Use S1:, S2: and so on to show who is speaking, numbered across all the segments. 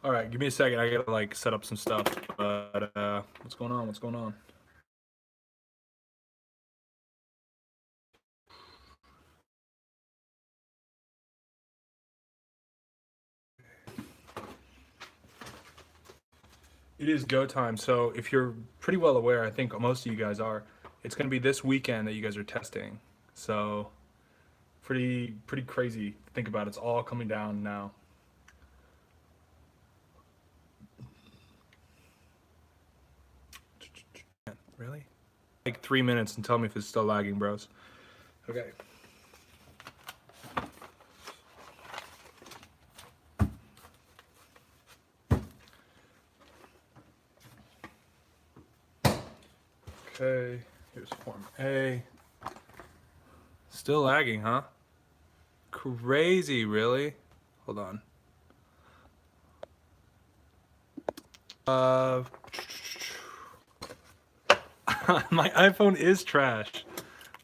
S1: All right, give me a second. I gotta like set up some stuff. But what's going on? What's going on? It is go time. So if you're pretty well aware, I think most of you guys are. It's gonna be this weekend that you guys are testing. So pretty crazy. Think about it. It's all coming down now. Really? Like 3 minutes and tell me if it's still lagging, bros. Okay. Okay. Here's Form A. Still lagging, huh? Crazy, really? Hold on. Uh, my iPhone is trash.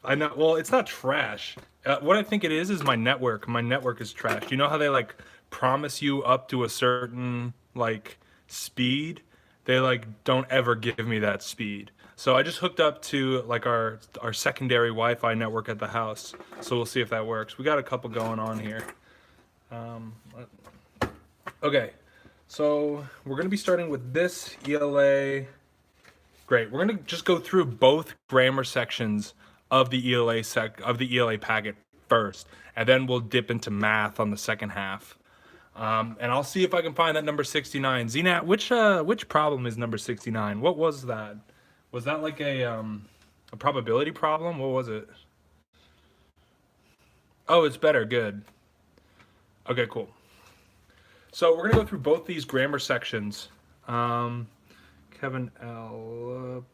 S1: I know. Well, it's not trash. What I think it is my network. My network is trash. You know how they like promise you up to a certain like speed? They like don't ever give me that speed. So I just hooked up to like our secondary Wi-Fi network at the house. So we'll see if that works. We got a couple going on here. Um, okay, so we're gonna be starting with this ELA. Great. We're gonna just go through both grammar sections of the ELA packet first, and then we'll dip into math on the second half. And I'll see if I can find that number 69. Zenat, which problem is number 69? What was that? Was that like a probability problem? What was it? Oh, it's better. Good. Okay, cool. So we're gonna go through both these grammar sections. Um, Kevin L.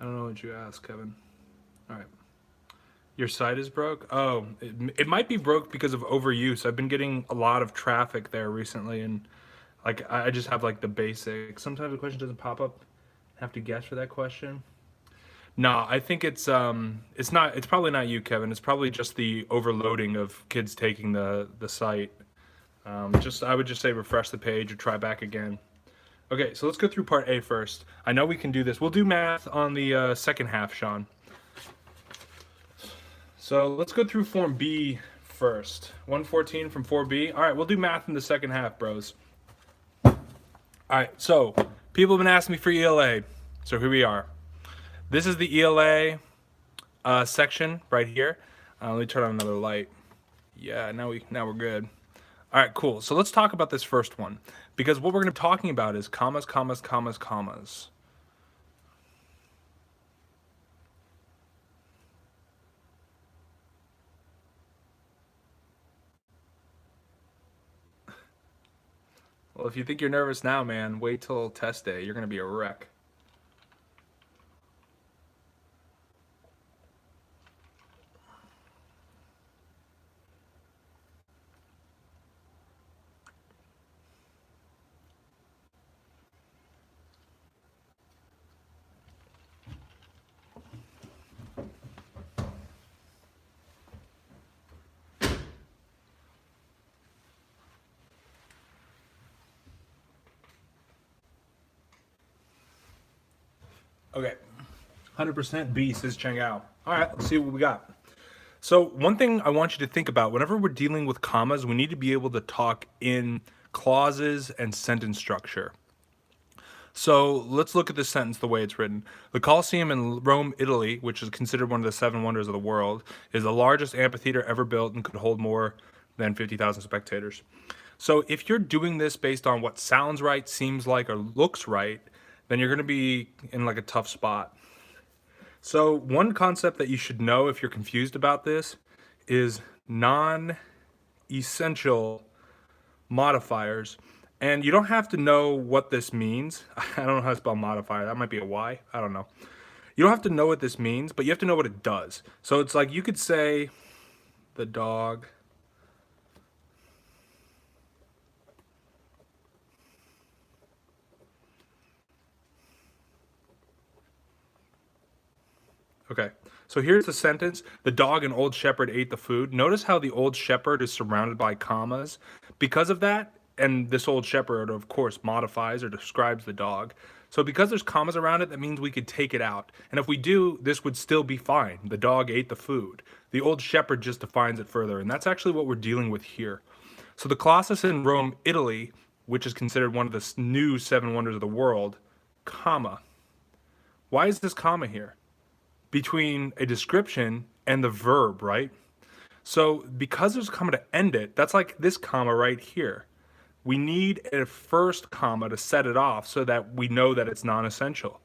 S1: I don't know what you asked, Kevin. All right. Your site is broke? Oh, it might be broke because of overuse. I've been getting a lot of traffic there recently, and like I just have like the basics. Sometimes the question doesn't pop up. I have to guess for that question. No, I think it's not. It's probably not you, Kevin. It's probably just the overloading of kids taking the site. Just I would just say refresh the page or try back again. Okay, so let's go through part A first. I know we can do this. We'll do math on the second half, Sean. So let's go through Form B first. 114 from 4B. All right, we'll do math in the second half, bros. All right, so people have been asking me for ELA. So here we are. This is the ELA section right here. Let me turn on another light. Yeah, now we're good. All right, cool. So let's talk about this first one because what we're going to be talking about is commas, commas, commas, commas. Well, if you think you're nervous now, man, wait till test day. You're going to be a wreck. Okay. 100% B, says Chang'ao. All right, let's see what we got. So one thing I want you to think about, whenever we're dealing with commas, we need to be able to talk in clauses and sentence structure. So let's look at this sentence the way it's written. The Colosseum in Rome, Italy, which is considered one of the seven wonders of the world, is the largest amphitheater ever built and could hold more than 50,000 spectators. So if you're doing this based on what sounds right, seems like, or looks right, then you're going to be in like a tough spot. So one concept that you should know if you're confused about this is non-essential modifiers. And you don't have to know what this means. I don't know how to spell modifier. That might be a Y. I don't know. You don't have to know what this means, but you have to know what it does. So it's like you could say the dog Okay, so here's the sentence. The dog and old shepherd ate the food. Notice how the old shepherd is surrounded by commas. Because of that, and this old shepherd, of course, modifies or describes the dog. So because there's commas around it, that means we could take it out. And if we do, this would still be fine. The dog ate the food. The old shepherd just defines it further, and that's actually what we're dealing with here. So the Colossus in Rome, Italy, which is considered one of the new seven wonders of the world, comma. Why is this comma here? Between a description and the verb, right? So because there's a comma to end it, that's like this comma right here. We need a first comma to set it off so that we know that it's non-essential.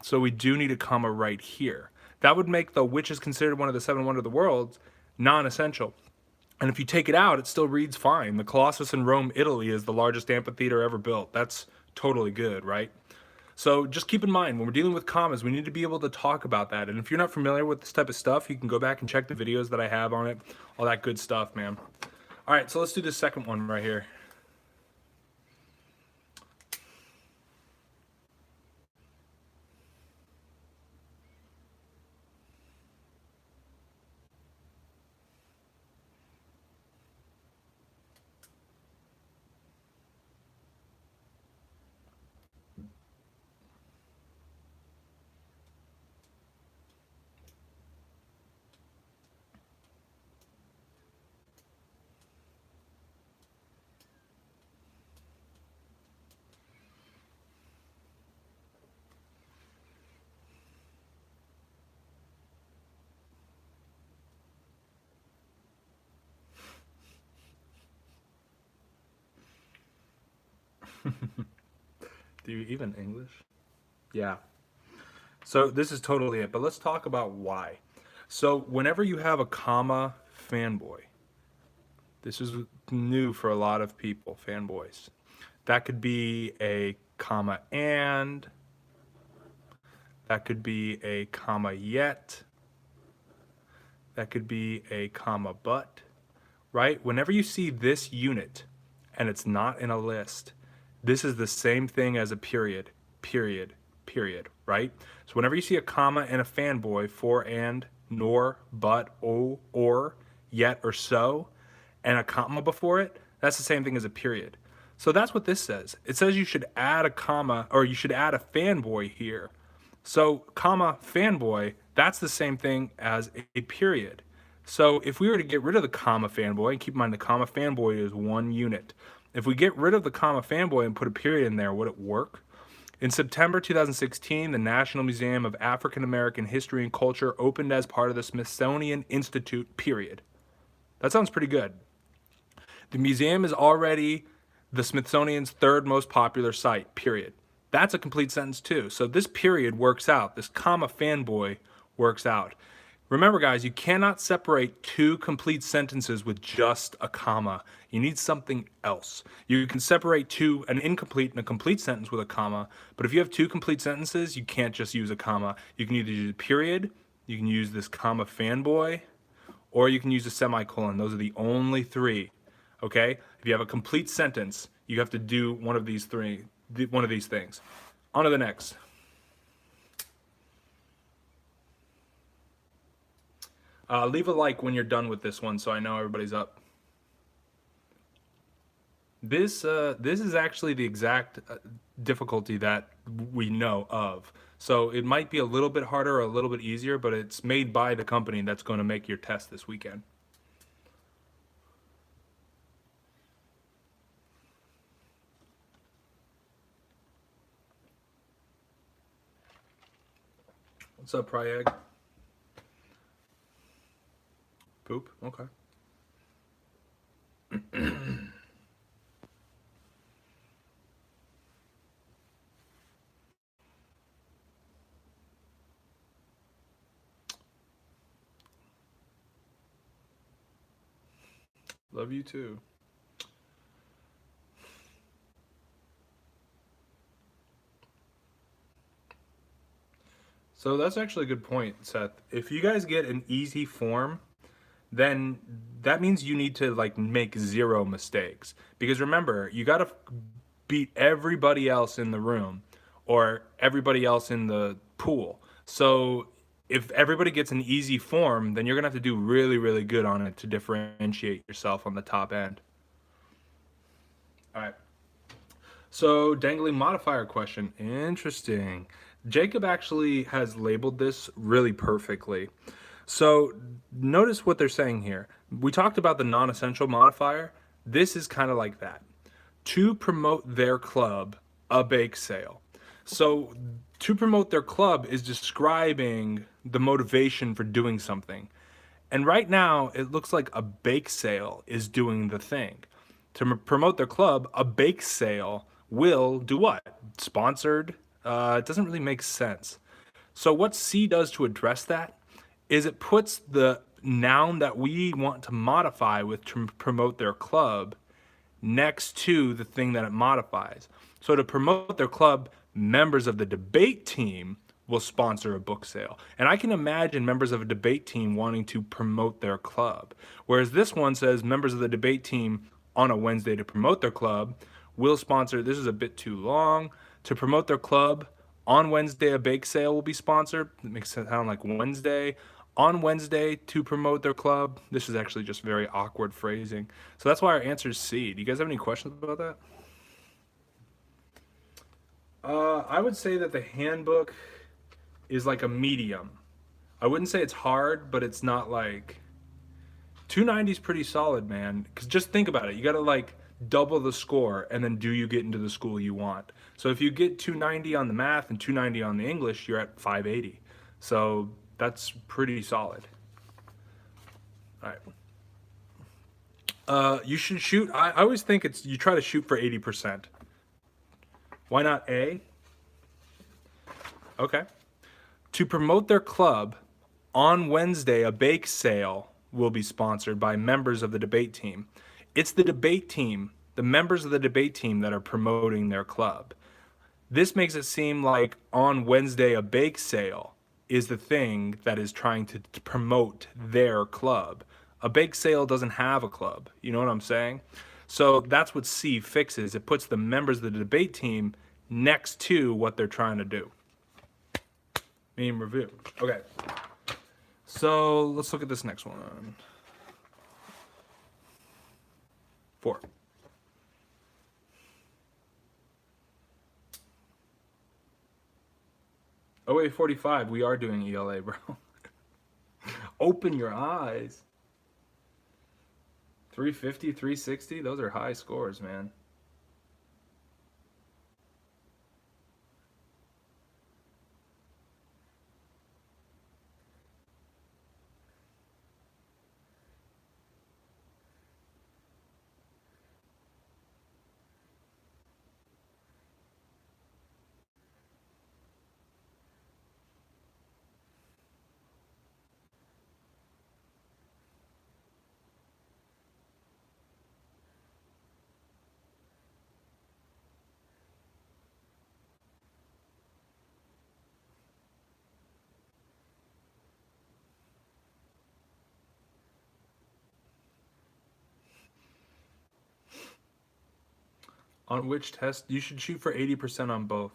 S1: So we do need a comma right here. That would make the which is considered one of the seven wonders of the world non-essential. And if you take it out, it still reads fine. The Colossus in Rome, Italy is the largest amphitheater ever built. That's totally good, right? So just keep in mind, when we're dealing with commas, we need to be able to talk about that. And if you're not familiar with this type of stuff, you can go back and check the videos that I have on it. All that good stuff, man. All right, so let's do this second one right here. Do you even English? Yeah. So this is totally it, but let's talk about why. So whenever you have a comma fanboy, this is new for a lot of people, fanboys. That could be a comma and, that could be a comma yet, that could be a comma but, right? Whenever you see this unit and it's not in a list, this is the same thing as a period, period, period, right? So whenever you see a comma and a fanboy, for and, nor, but, oh, or, yet, or so, and a comma before it, that's the same thing as a period. So that's what this says. It says you should add a comma, or you should add a fanboy here. So, comma, fanboy, that's the same thing as a period. So if we were to get rid of the comma fanboy, and keep in mind the comma fanboy is one unit. If we get rid of the comma fanboy and put a period in there, would it work? In September 2016, the National Museum of African American History and Culture opened as part of the Smithsonian Institute, period. That sounds pretty good. The museum is already the Smithsonian's third most popular site, period. That's a complete sentence too. So this period works out. This comma fanboy works out. Remember, guys, you cannot separate two complete sentences with just a comma. You need something else. You can separate an incomplete and a complete sentence with a comma, but if you have two complete sentences, you can't just use a comma. You can either use a period, you can use this comma fanboy, or you can use a semicolon. Those are the only three, okay? If you have a complete sentence, you have to do one of these things. On to the next. Leave a like when you're done with this one so I know everybody's up. This is actually the exact difficulty that we know of. So it might be a little bit harder or a little bit easier, but it's made by the company that's going to make your test this weekend. What's up, Priag? Poop? Okay. Love you too. So that's actually a good point, Seth. If you guys get an easy form, then that means you need to like make zero mistakes. Because remember, you got to beat everybody else in the room or everybody else in the pool. So if everybody gets an easy form, then you're going to have to do really, really good on it to differentiate yourself on the top end. All right. So, dangling modifier question. Interesting. Jacob actually has labeled this really perfectly. So, notice what they're saying here. We talked about the non essential modifier. This is kind of like that. To promote their club, a bake sale. So, to promote their club is describing the motivation for doing something. And right now, it looks like a bake sale is doing the thing. To promote their club, a bake sale will do what? Sponsored? It doesn't really make sense. So, what C does to address that is it puts the noun that we want to modify with to promote their club next to the thing that it modifies. So to promote their club, members of the debate team will sponsor a book sale. And I can imagine members of a debate team wanting to promote their club. Whereas this one says members of the debate team on a Wednesday to promote their club will sponsor, this is a bit too long, to promote their club on Wednesday a bake sale will be sponsored. It makes it sound like Wednesday on Wednesday to promote their club. This is actually just very awkward phrasing. So that's why our answer is C. Do you guys have any questions about that? I would say that the handbook is like a medium. I wouldn't say it's hard, but it's not like 290 is pretty solid, man. Because just think about it. You got to like double the score, and then do you get into the school you want? So if you get 290 on the math and 290 on the English, you're at 580. So that's pretty solid. All right. You should shoot. I always think it's you try to shoot for 80%. Why not A? Okay. To promote their club, on Wednesday, a bake sale will be sponsored by members of the debate team. It's the debate team, the members of the debate team that are promoting their club. This makes it seem like on Wednesday, a bake sale is the thing that is trying to promote their club. A bake sale doesn't have a club. You know what I'm saying? So that's what C fixes. It puts the members of the debate team next to what they're trying to do. Meme review. Okay. So let's look at this next one. 4. Oh wait, 45. We are doing ELA, bro. Open your eyes. 350, 360. Those are high scores, man. On which test? You should shoot for 80% on both.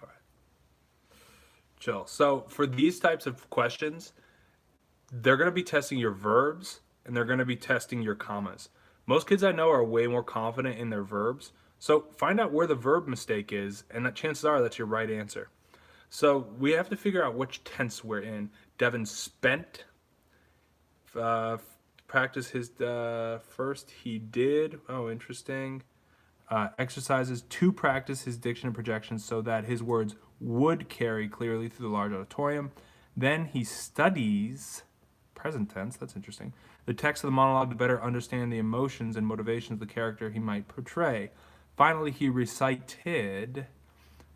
S1: All right. Chill. So for these types of questions, they're going to be testing your verbs and they're going to be testing your commas. Most kids I know are way more confident in their verbs. So find out where the verb mistake is, and that chances are that's your right answer. So we have to figure out which tense we're in. Devin spent uh, practice his first. He did. Oh, interesting. Exercises to practice his diction and projection so that his words would carry clearly through the large auditorium. Then he studies present tense. That's interesting. The text of the monologue to better understand the emotions and motivations of the character he might portray. Finally, he recited,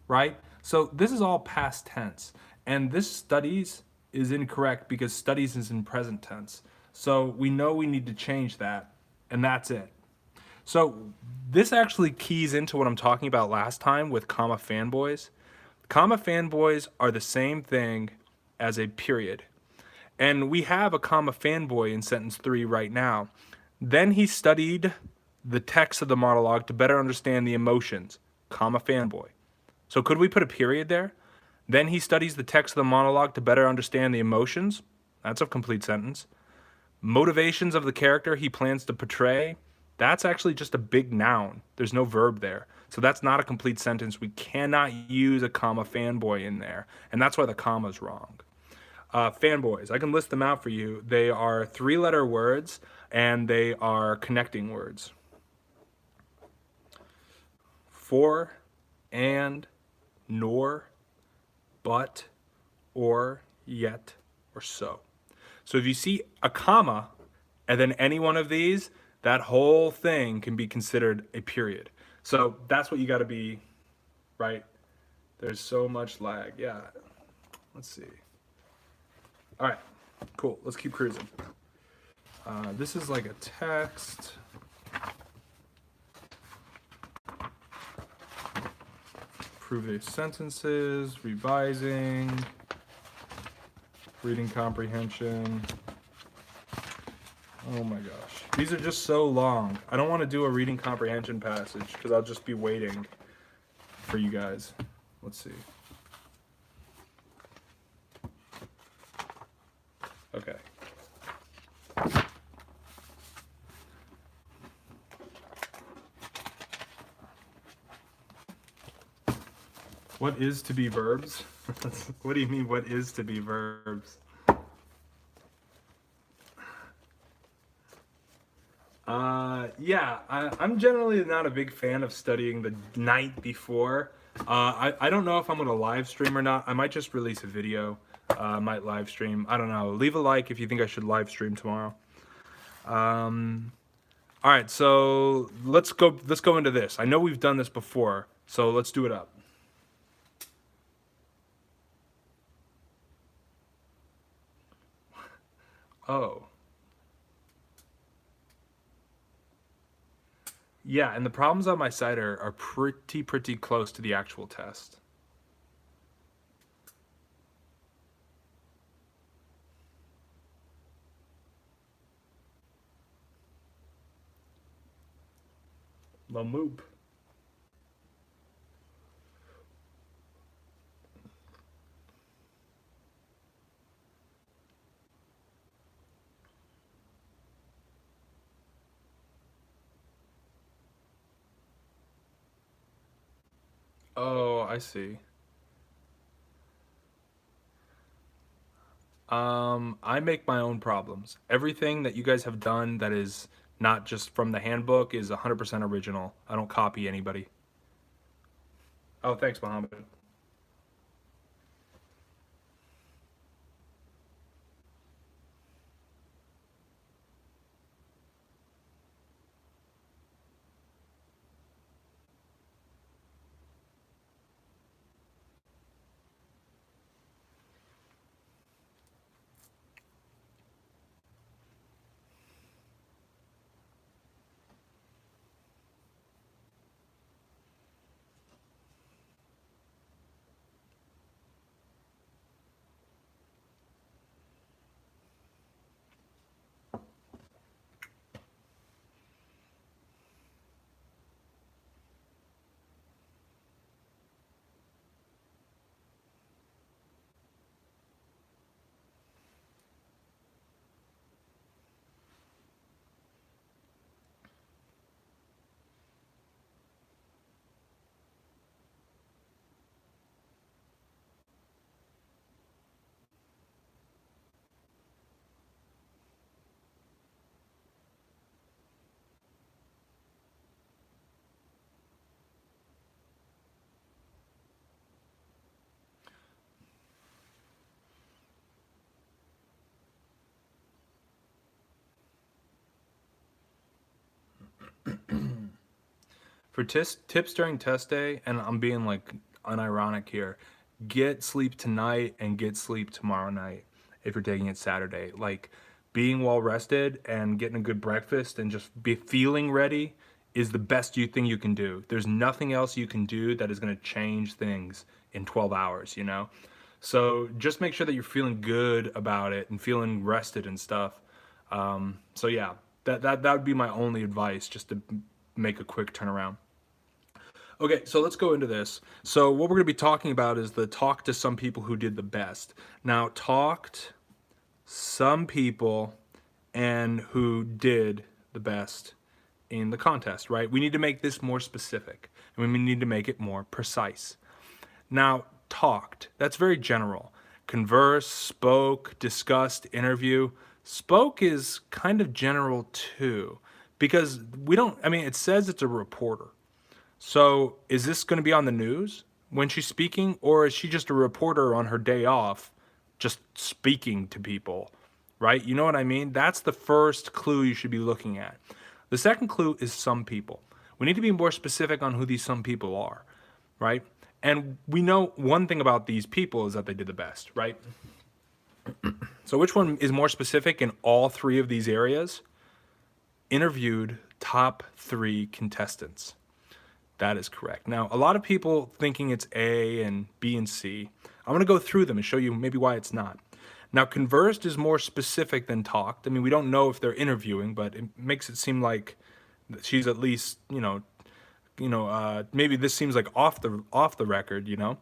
S1: right? So this is all past tense. And this studies is incorrect because studies is in present tense. So we know we need to change that, and that's it. So this actually keys into what I'm talking about last time with comma fanboys. Comma fanboys are the same thing as a period. And we have a comma fanboy in sentence 3 right now. Then he studied the text of the monologue to better understand the emotions, comma fanboy. So could we put a period there? Then he studies the text of the monologue to better understand the emotions. That's a complete sentence. Motivations of the character he plans to portray. That's actually just a big noun. There's no verb there. So that's not a complete sentence. We cannot use a comma fanboy in there. And that's why the comma's wrong. Fanboys, I can list them out for you. They are three-letter words and they are connecting words. For, and, nor, but, or, yet, or so. So if you see a comma and then any one of these, that whole thing can be considered a period. So that's what you got to be, right? There's so much lag. Yeah. Let's see. All right. Cool. Let's keep cruising. This is like a text. Prove sentences, revising, reading comprehension. Oh my gosh. These are just so long. I don't want to do a reading comprehension passage because I'll just be waiting for you guys. Let's see. Okay. What is to be verbs? What do you mean, what is to be verbs? Yeah, I'm generally not a big fan of studying the night before. I don't know if I'm going to live stream or not. I might just release a video. I might live stream. I don't know. Leave a like if you think I should live stream tomorrow. All right, so let's go into this. I know we've done this before, so let's do it up. Oh. Yeah, and the problems on my side are pretty close to the actual test. Lamoop. Oh, I see. I make my own problems. Everything that you guys have done that is not just from the handbook is 100% original. I don't copy anybody. Oh, thanks, Mohammed. For tips during test day, and I'm being like unironic here, get sleep tonight and get sleep tomorrow night if you're taking it Saturday. Like being well rested and getting a good breakfast and just be feeling ready is the best thing you can do. There's nothing else you can do that is going to change things in 12 hours, you know? So just make sure that you're feeling good about it and feeling rested and stuff. So yeah, that would be my only advice, just to make a quick turnaround. Okay, so let's go into this. So what we're going to be talking about is the talk to some people who did the best. Now, talked some people and who did the best in the contest, right? We need to make this more specific and we need to make it more precise. Now, talked, that's very general. Converse, spoke, discussed, interview. Spoke is kind of general too, because we don't, I mean, it says it's a reporter. So is this going to be on the news when she's speaking, or is she just a reporter on her day off, just speaking to people, right? You know what I mean? That's the first clue you should be looking at. The second clue is some people. We need to be more specific on who these some people are, right? And we know one thing about these people is that they did the best, right? So which one is more specific in all three of these areas? Interviewed top three contestants. That is correct. Now, a lot of people thinking it's A and B and C. I'm going to go through them and show you maybe why it's not. Now, conversed is more specific than talked. I mean, we don't know if they're interviewing, but it makes it seem like she's at least, maybe this seems like off the record,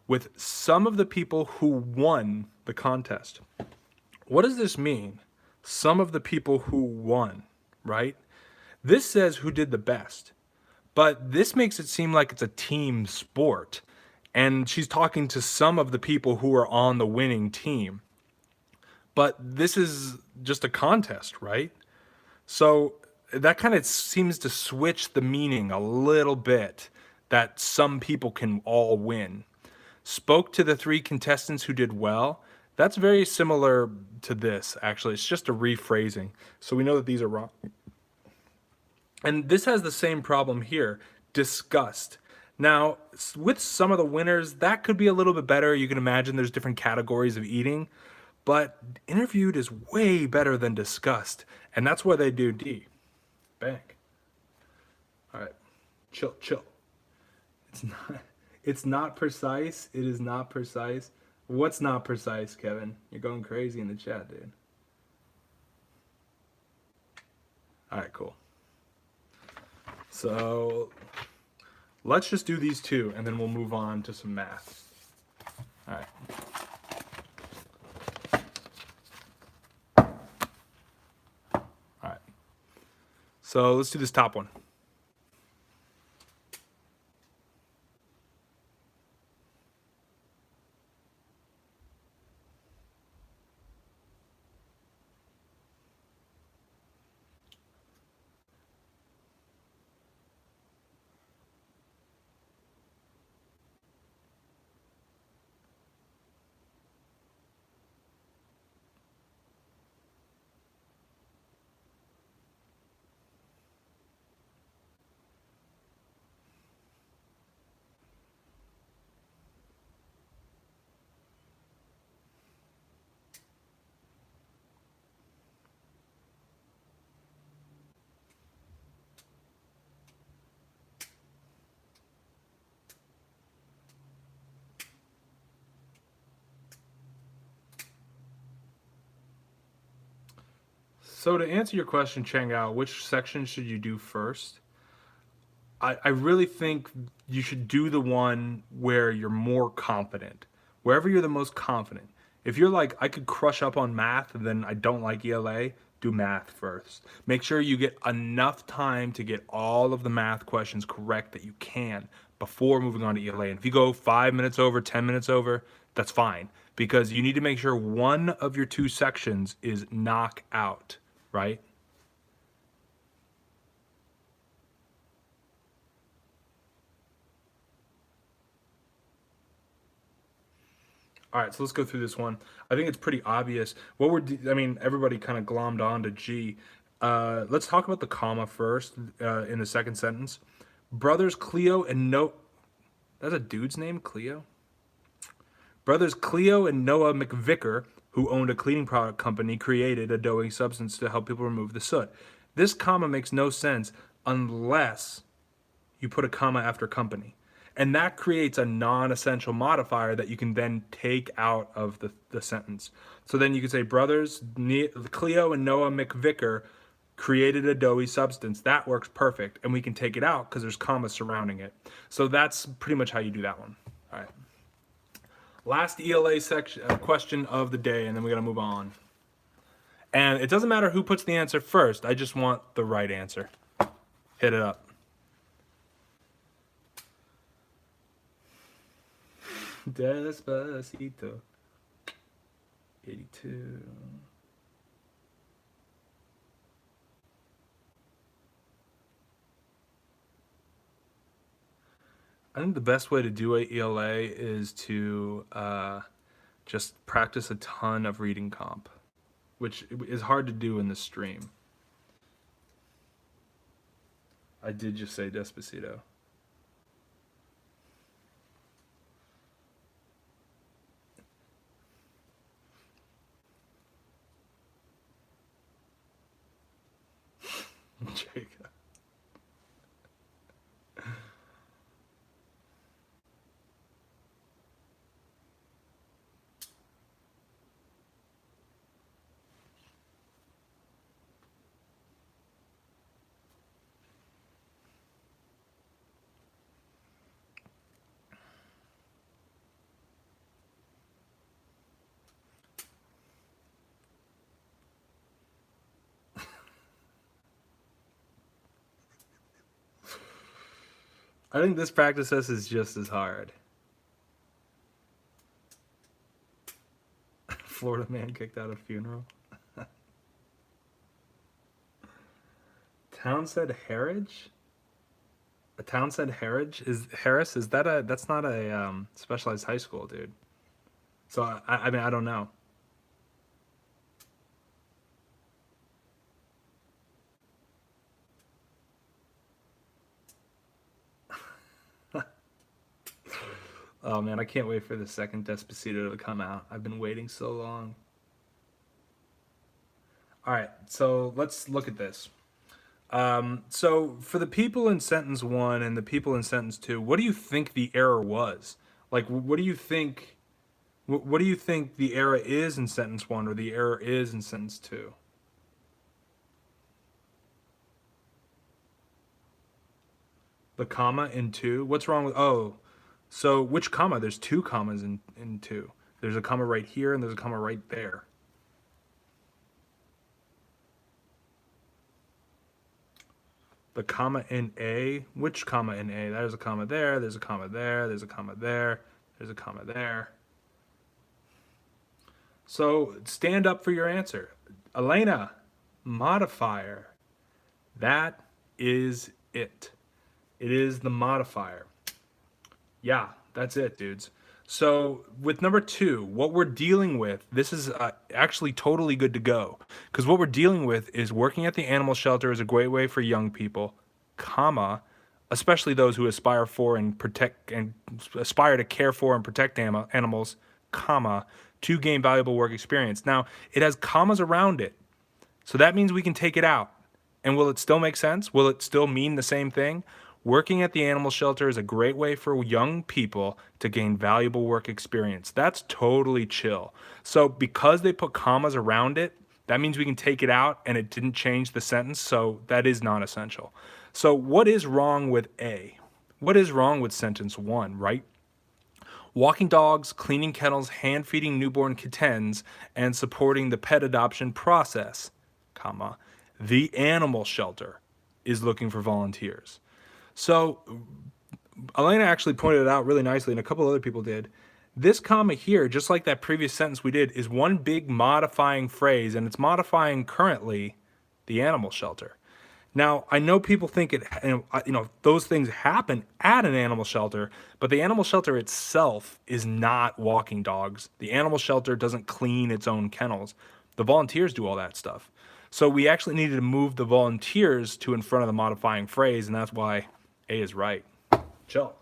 S1: with some of the people who won the contest. What does this mean? Some of the people who won, right? This says who did the best. But this makes it seem like it's a team sport. And she's talking to some of the people who are on the winning team. But this is just a contest, right? So that kind of seems to switch the meaning a little bit, that some people can all win. Spoke to the three contestants who did well. That's very similar to this, actually. It's just a rephrasing. So we know that these are wrong. And this has the same problem here, discussed. Now, with some of the winners, that could be a little bit better. You can imagine there's different categories of eating, but interviewed is way better than discussed. And that's why they do D. Bang. All right, chill. It's not precise. It is not precise. What's not precise, Kevin? You're going crazy in the chat, dude. All right, cool. So let's just do these two and then we'll move on to some math. All right. All right. So let's do this top one. So to answer your question, Changao, which section should you do first? I really think you should do the one where you're more confident. Wherever you're the most confident. If you're like, I could crush up on math and then I don't like ELA, do math first. Make sure you get enough time to get all of the math questions correct that you can before moving on to ELA. And if you go 5 minutes over, 10 minutes over, that's fine. Because you need to make sure one of your two sections is knock out, right? All right, so let's go through this one. I think it's pretty obvious. I mean, everybody kind of glommed on to G. Let's talk about the comma first in the second sentence. Brothers Cleo and No... That's a dude's name, Cleo? Brothers Cleo and Noah McVicker, who owned a cleaning product company, created a doughy substance to help people remove the soot. This comma makes no sense unless you put a comma after company. And that creates a non-essential modifier that you can then take out of the sentence. So then you could say, brothers Cleo and Noah McVicker created a doughy substance. That works perfect. And we can take it out because there's commas surrounding it. So that's pretty much how you do that one. All right. Last ELA section question of the day, and then we got to move on. And it doesn't matter who puts the answer first. I just want the right answer. Hit it up. Despacito. 82. I think the best way to do a ELA is to just practice a ton of reading comp, which is hard to do in the stream. I did just say Despacito. Jacob. I think this practice test is just as hard. Florida man kicked out of funeral. Townsend Harridge? A Townsend Harridge? Harris? Is that that's not a specialized high school, dude. So I mean I don't know. Oh man, I can't wait for the second Despacito to come out. I've been waiting so long. All right, so let's look at this. So for the people in sentence one and the people in sentence two, what do you think the error was? Like, what do you think? What do you think the error is in sentence one or the error is in sentence two? The comma in two. What's wrong with? Oh, so which comma? There's two commas in two. There's a comma right here and there's a comma right there. The comma in A, which comma in A? There's a comma there, there's a comma there, there's a comma there, there's a comma there. So stand up for your answer. Elena, modifier. That is it. It is the modifier. Yeah, that's it, dudes. So with number two, what we're dealing with, this is actually totally good to go. Because what we're dealing with is working at the animal shelter is a great way for young people, comma, especially those who aspire for and protect and aspire to care for and protect animals, comma, to gain valuable work experience. Now, it has commas around it. So that means we can take it out. And will it still make sense? Will it still mean the same thing? Working at the animal shelter is a great way for young people to gain valuable work experience. That's totally chill. So because they put commas around it, that means we can take it out and it didn't change the sentence, so that is not essential. So what is wrong with A? What is wrong with sentence one, right? Walking dogs, cleaning kennels, hand feeding newborn kittens, and supporting the pet adoption process, comma, the animal shelter is looking for volunteers. So Elena actually pointed it out really nicely, and a couple other people did. This comma here, just like that previous sentence we did, is one big modifying phrase, and it's modifying currently the animal shelter. Now, I know people think those things happen at an animal shelter, but the animal shelter itself is not walking dogs. The animal shelter doesn't clean its own kennels. The volunteers do all that stuff. So we actually needed to move the volunteers to in front of the modifying phrase, and that's why A is right. Chill.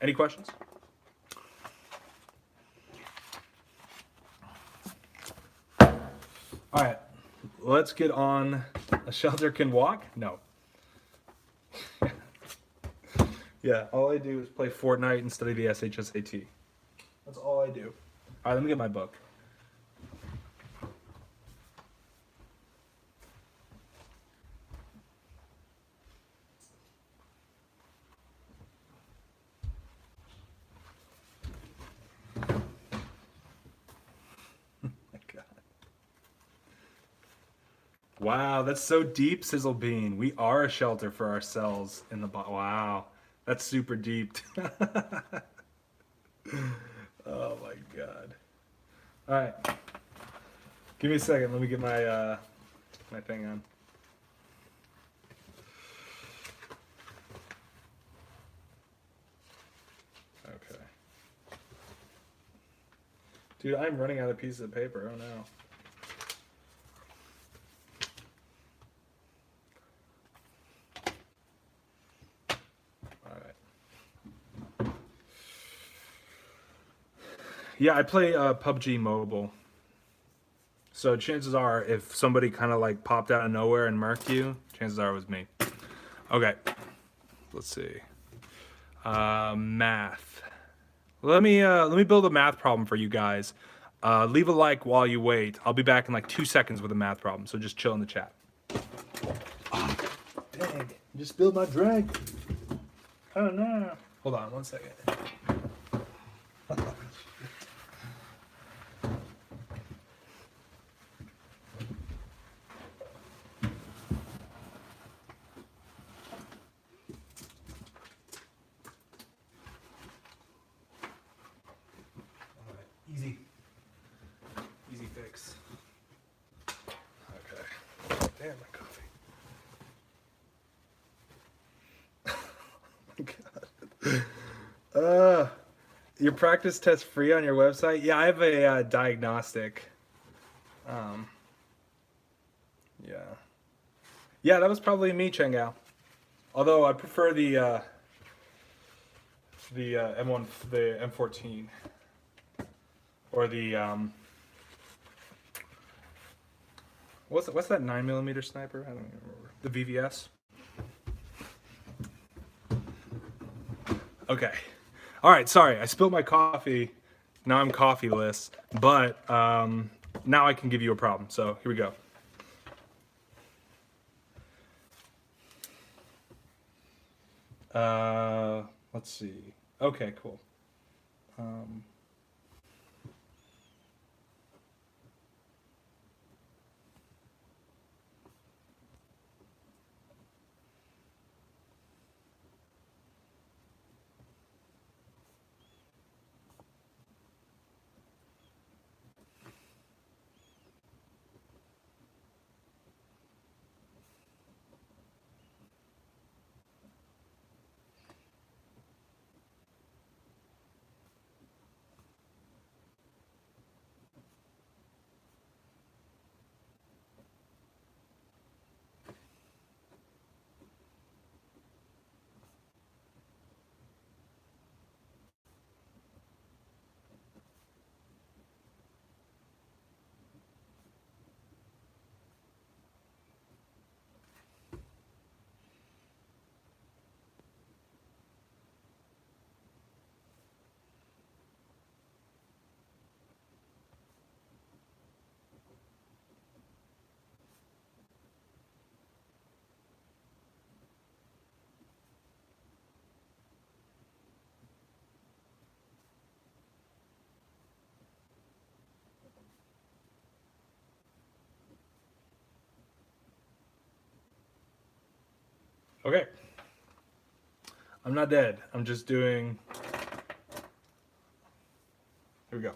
S1: Any questions? All right, let's get on. A shelter can walk? No. Yeah, all I do is play Fortnite and study the SHSAT. That's all I do. All right, let me get my book. Wow, that's so deep, Sizzle Bean. We are a shelter for ourselves in the wow. That's super deep. Oh my god. All right. Give me a second. Let me get my thing on. Okay. Dude, I'm running out of pieces of paper. Oh no. All right. Yeah, I play PUBG Mobile. So chances are, if somebody kind of like popped out of nowhere and murked you, chances are it was me. Okay, let's see. Math. Let me build a math problem for you guys. Leave a like while you wait. I'll be back in like 2 seconds with a math problem. So just chill in the chat. Dang! Just spilled my drink. Oh no! Hold on 1 second. Easy. Easy fix. Okay. Damn, my coffee. Oh my god. Your practice test free on your website? Yeah, I have a diagnostic. Um, yeah. Yeah, that was probably me, Chengao. Although I prefer the M1, the M14, or the what's that 9mm sniper? I don't even remember. The VVS. Okay. All right. Sorry, I spilled my coffee. Now I'm coffeeless, but now I can give you a problem. So here we go. Let's see. Okay, cool. Um, okay. I'm not dead. I'm just doing. Here we go.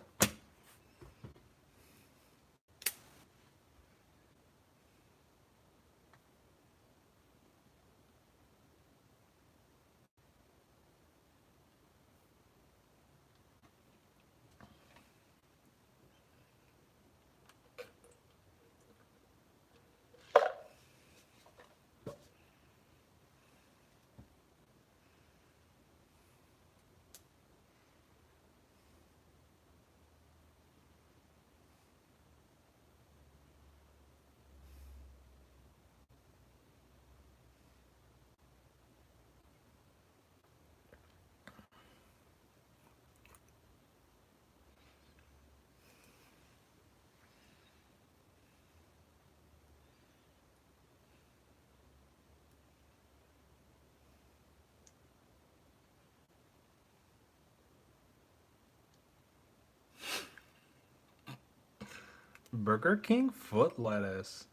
S1: Burger King foot lettuce.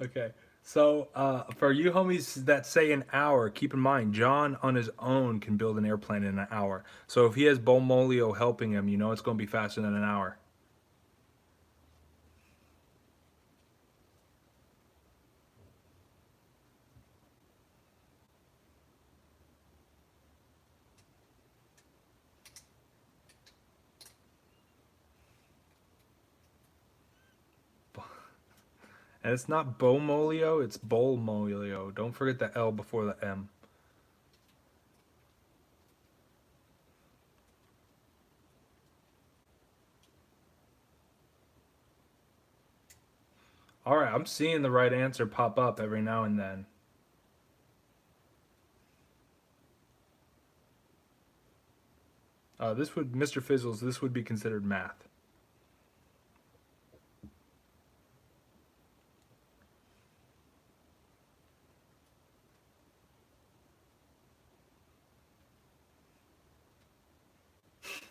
S1: Okay. So, for you homies that say an hour, keep in mind, John on his own can build an airplane in an hour. So if he has Bolmolio helping him, you know it's going to be faster than an hour. And it's not Bomolio, it's Bolmolio. Don't forget the L before the M. All right, I'm seeing the right answer pop up every now and then. This would, Mr. Fizzles, this would be considered math.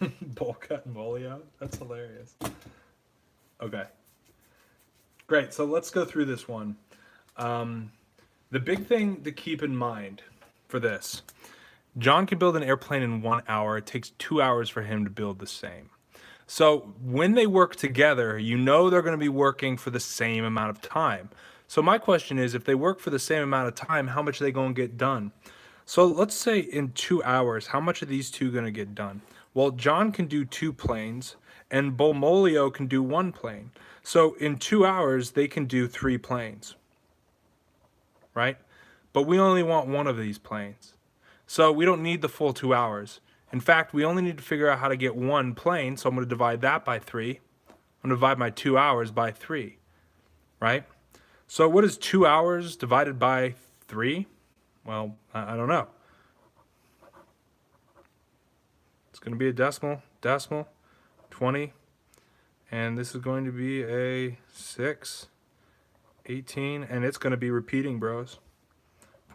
S1: Bolka and Molio? That's hilarious. Okay, great. So let's go through this one. Um, the big thing to keep in mind for this, John can build an airplane in 1 hour. It takes 2 hours for him to build the same. So when they work together, you know they're going to be working for the same amount of time. So my question is, if they work for the same amount of time, how much are they going to get done? So let's say in 2 hours, how much are these two going to get done? Well, John can do two planes, and Bolmolio can do one plane. So in 2 hours, they can do three planes, right? But we only want one of these planes. So we don't need the full 2 hours. In fact, we only need to figure out how to get one plane. So I'm going to divide that by three. I'm going to divide my 2 hours by three, right? So what is 2 hours divided by three? Well, I don't know. It's going to be a decimal, decimal, 20. And this is going to be a 6, 18. And it's going to be repeating, bros.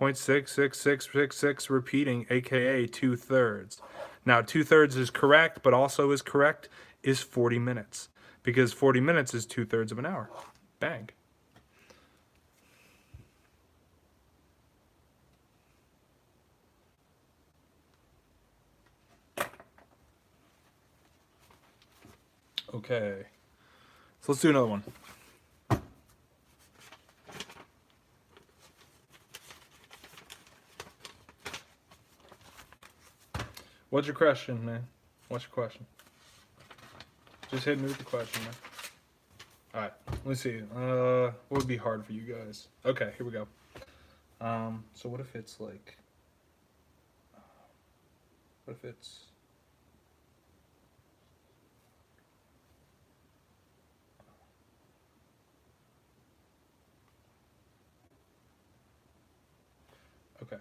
S1: 0.66666 repeating, aka 2/3. Now, 2/3 is correct, but also is correct is 40 minutes because 40 minutes is 2/3 of an hour. Bang. Okay. So let's do another one. What's your question, man? What's your question? Just hit me with the question, man. All right. Let's see. What would be hard for you guys? Okay, here we go. So what if it's like? What if it's? Okay.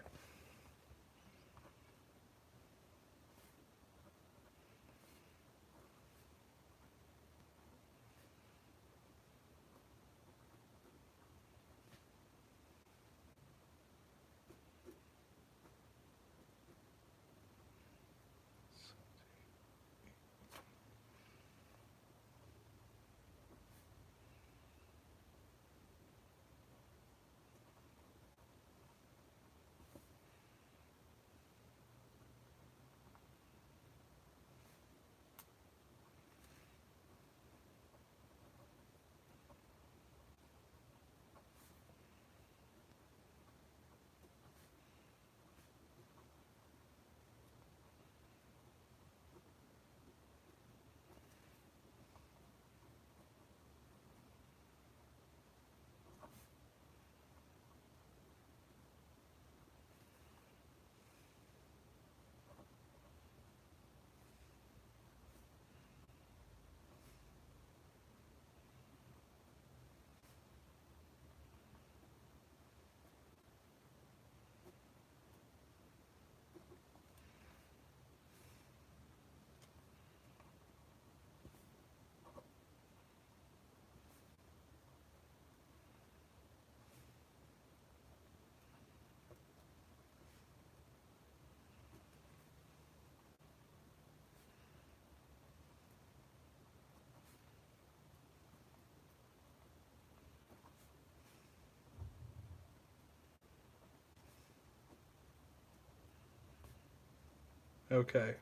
S1: Okay.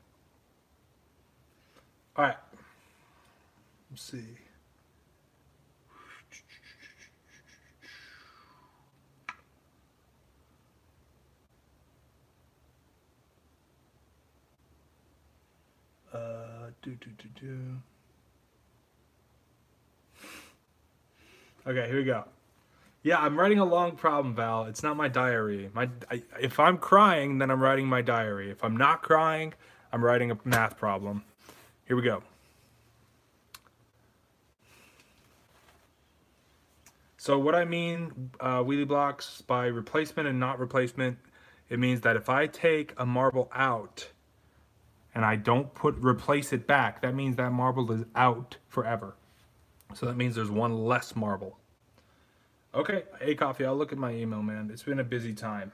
S1: All right. Let's see. Do. Okay, here we go. Yeah, I'm writing a long problem, Val. It's not my diary. If I'm crying, then I'm writing my diary. If I'm not crying, I'm writing a math problem. Here we go. So what I mean, wheelie blocks by replacement and not replacement, it means that if I take a marble out and I don't replace it back, that means that marble is out forever. So that means there's one less marble. Okay, hey Coffee, I'll look at my email, man. It's been a busy time.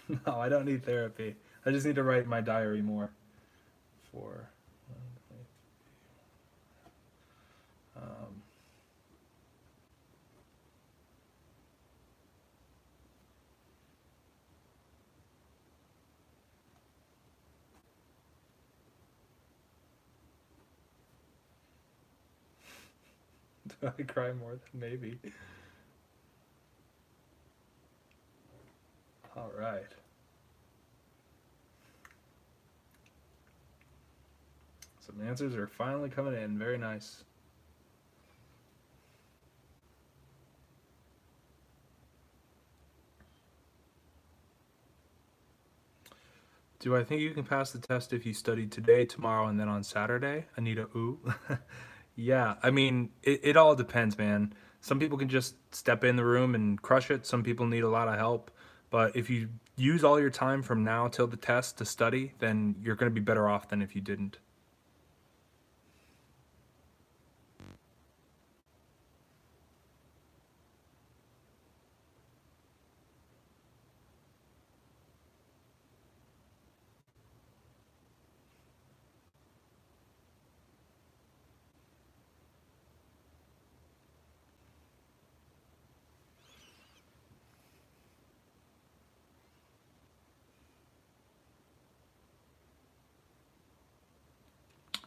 S1: No, I don't need therapy. I just need to write my diary more. For um, do I cry more than maybe? All right. Some answers are finally coming in. Very nice. Do I think you can pass the test if you studied today, tomorrow, and then on Saturday? Anita, ooh. Yeah, I mean, it all depends, man. Some people can just step in the room and crush it. Some people need a lot of help. But if you use all your time from now till the test to study, then you're going to be better off than if you didn't.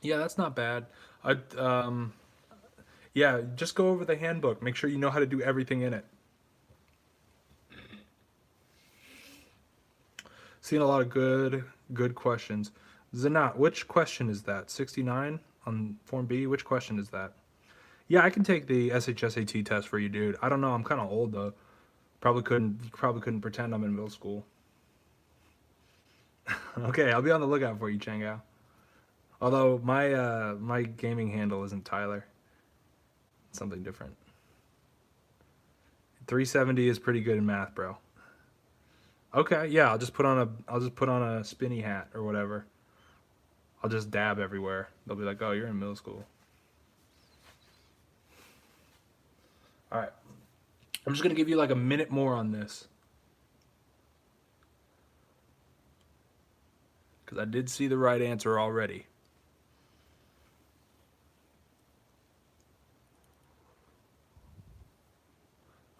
S1: Yeah, that's not bad. I yeah, just go over the handbook. Make sure you know how to do everything in it. Seeing a lot of good questions. Zanat, which question is that? 69 on Form B? Which question is that? Yeah, I can take the SHSAT test for you, dude. I don't know. I'm kind of old though. Probably couldn't pretend I'm in middle school. Okay, I'll be on the lookout for you, Changao. Although my gaming handle isn't Tyler. It's something different. 370 is pretty good in math, bro. Okay, yeah, I'll just put on a spinny hat or whatever. I'll just dab everywhere. They'll be like, "Oh, you're in middle school." All right. I'm just going to give you like a minute more on this cuz I did see the right answer already.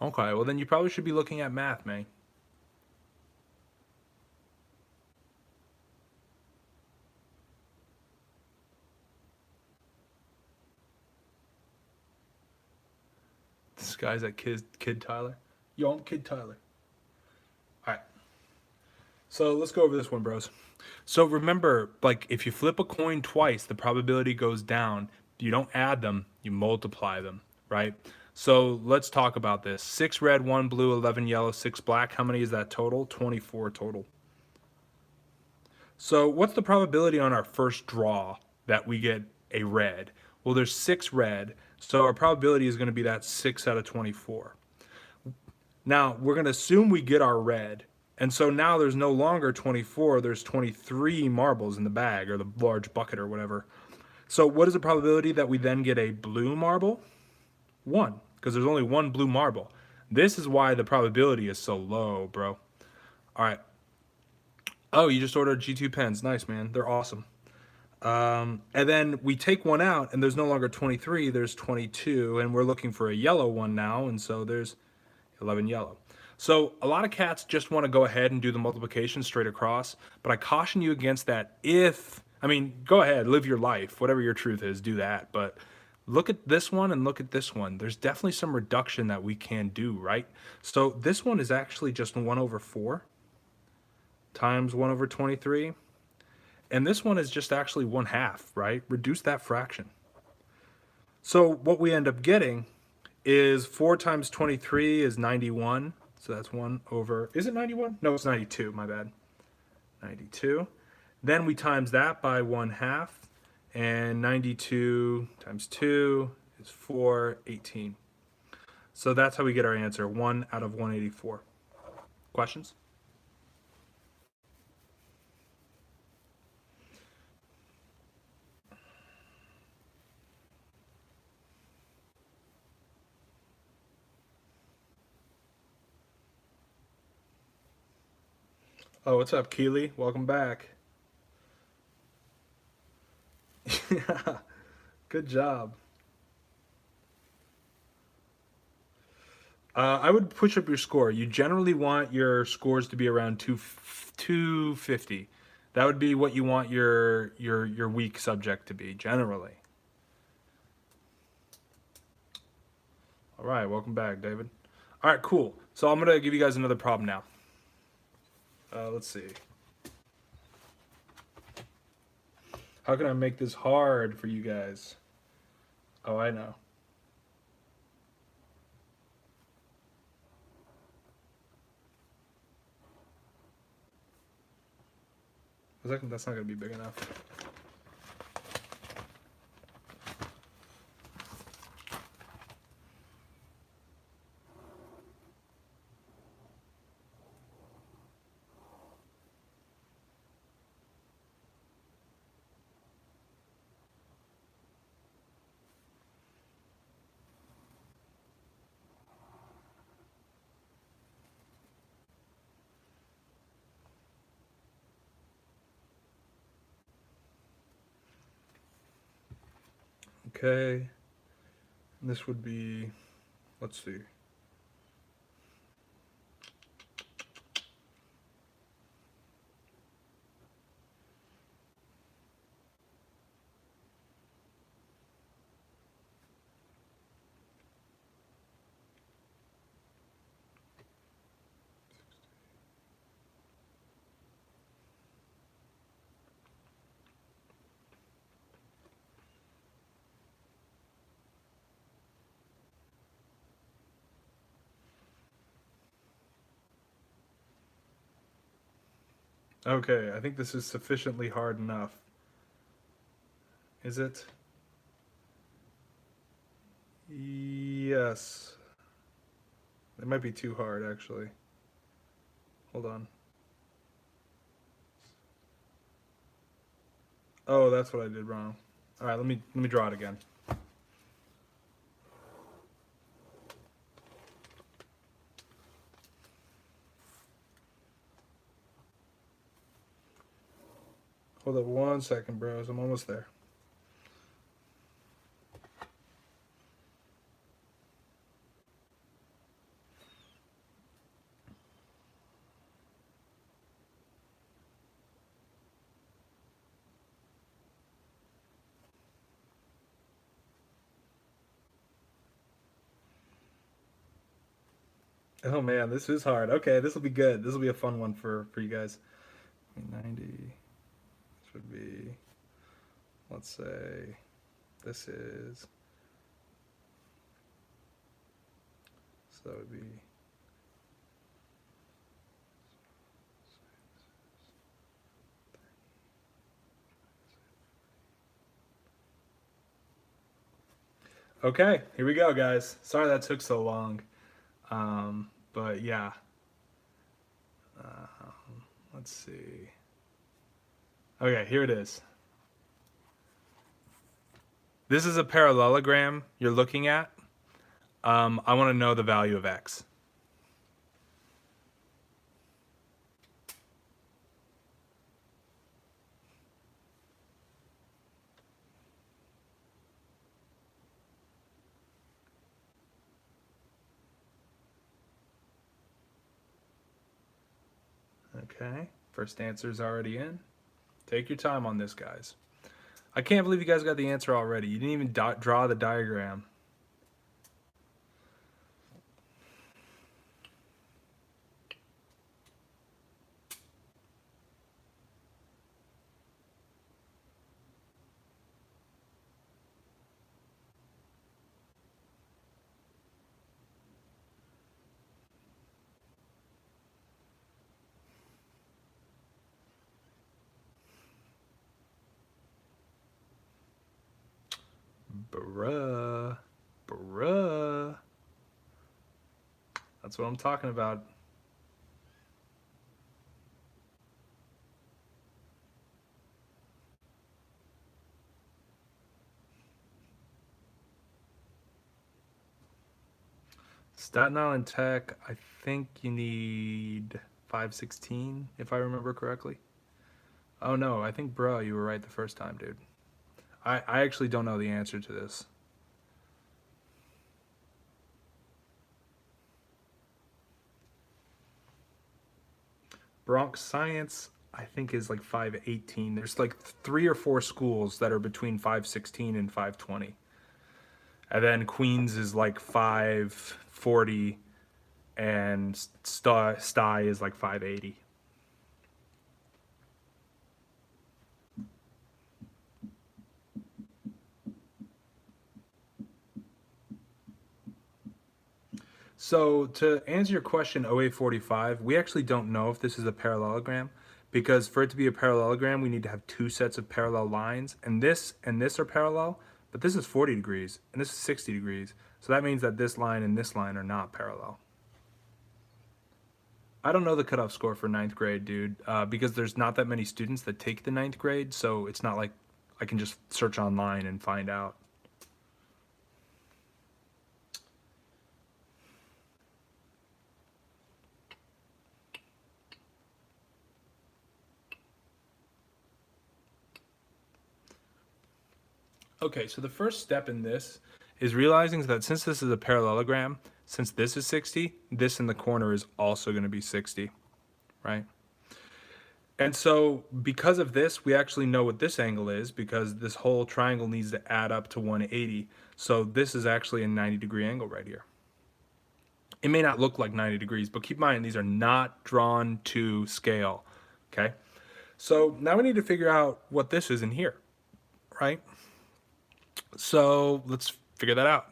S1: Okay, well then you probably should be looking at math, man. This guy's at Kid Tyler. Yo, I'm Kid Tyler. All right. So let's go over this one, bros. So remember, like if you flip a coin twice, the probability goes down. You don't add them, you multiply them, right? So let's talk about this. 6 red, 1 blue, 11 yellow, 6 black. How many is that total? 24 total. So what's the probability on our first draw that we get a red? Well, there's 6 red, so our probability is going to be that 6 out of 24. Now, we're going to assume we get our red. And so now there's no longer 24, there's 23 marbles in the bag or the large bucket or whatever. So what is the probability that we then get a blue marble? 1, because there's only one blue marble. This is why the probability is so low, bro. All right. Oh, you just ordered G2 pens. Nice, man. They're awesome. And then we take one out, and there's no longer 23, there's 22, and we're looking for a yellow one now, and so there's 11 yellow. So a lot of cats just want to go ahead and do the multiplication straight across, but I caution you against that if, I mean, go ahead, live your life, whatever your truth is, do that, but look at this one and look at this one. There's definitely some reduction that we can do, right? So this one is actually just 1 over 4 times 1 over 23. And this one is just actually 1/2, right? Reduce that fraction. So what we end up getting is 4 times 23 is 91. So that's 1 over, is it 91? No, it's 92, my bad. 92. Then we times that by 1/2. And 92 times 2 is 418. So that's how we get our answer, 1 out of 184. Questions? Oh, what's up, Keely? Welcome back. Yeah, good job. I would push up your score. You generally want your scores to be around 250. That would be what you want your weak subject to be generally. All right, welcome back, David. All right, cool. So I'm gonna give you guys another problem now. Let's see. How can I make this hard for you guys? Oh, I know. That's not gonna be big enough. Okay. And this would be, let's see. Okay, I think this is sufficiently hard enough. Is it? Yes. It might be too hard, actually. Hold on. Oh, that's what I did wrong. All right, let me draw it again. Hold up 1 second, bros. I'm almost there. Oh man, this is hard. Okay, this will be good. This will be a fun one for you guys. 90. This would be, let's say, this is, so that would be, okay, here we go, guys. Sorry that took so long. But yeah, let's see. Okay, here it is. This is a parallelogram you're looking at. I want to know the value of x. Okay, first answer's already in. Take your time on this, guys. I can't believe you guys got the answer already. You didn't even draw the diagram. Bruh. Bruh. That's what I'm talking about. Staten Island Tech, I think you need 516, if I remember correctly. Oh no, I think, bro, you were right the first time, dude. I actually don't know the answer to this. Bronx Science, I think, is like 518. There's like 3 or 4 schools that are between 516 and 520. And then Queens is like 540, and Sty is like 580. So to answer your question, 0845, we actually don't know if this is a parallelogram, because for it to be a parallelogram, we need to have 2 sets of parallel lines, and this are parallel, but this is 40 degrees and this is 60 degrees. So that means that this line and this line are not parallel. I don't know the cutoff score for ninth grade, dude, because there's not that many students that take the ninth grade, so it's not like I can just search online and find out. Okay, so the first step in this is realizing that since this is a parallelogram, since this is 60, this in the corner is also going to be 60, right? And so because of this, we actually know what this angle is, because this whole triangle needs to add up to 180. So this is actually a 90-degree angle right here. It may not look like 90 degrees, but keep in mind, these are not drawn to scale, okay? So now we need to figure out what this is in here, right? So let's figure that out.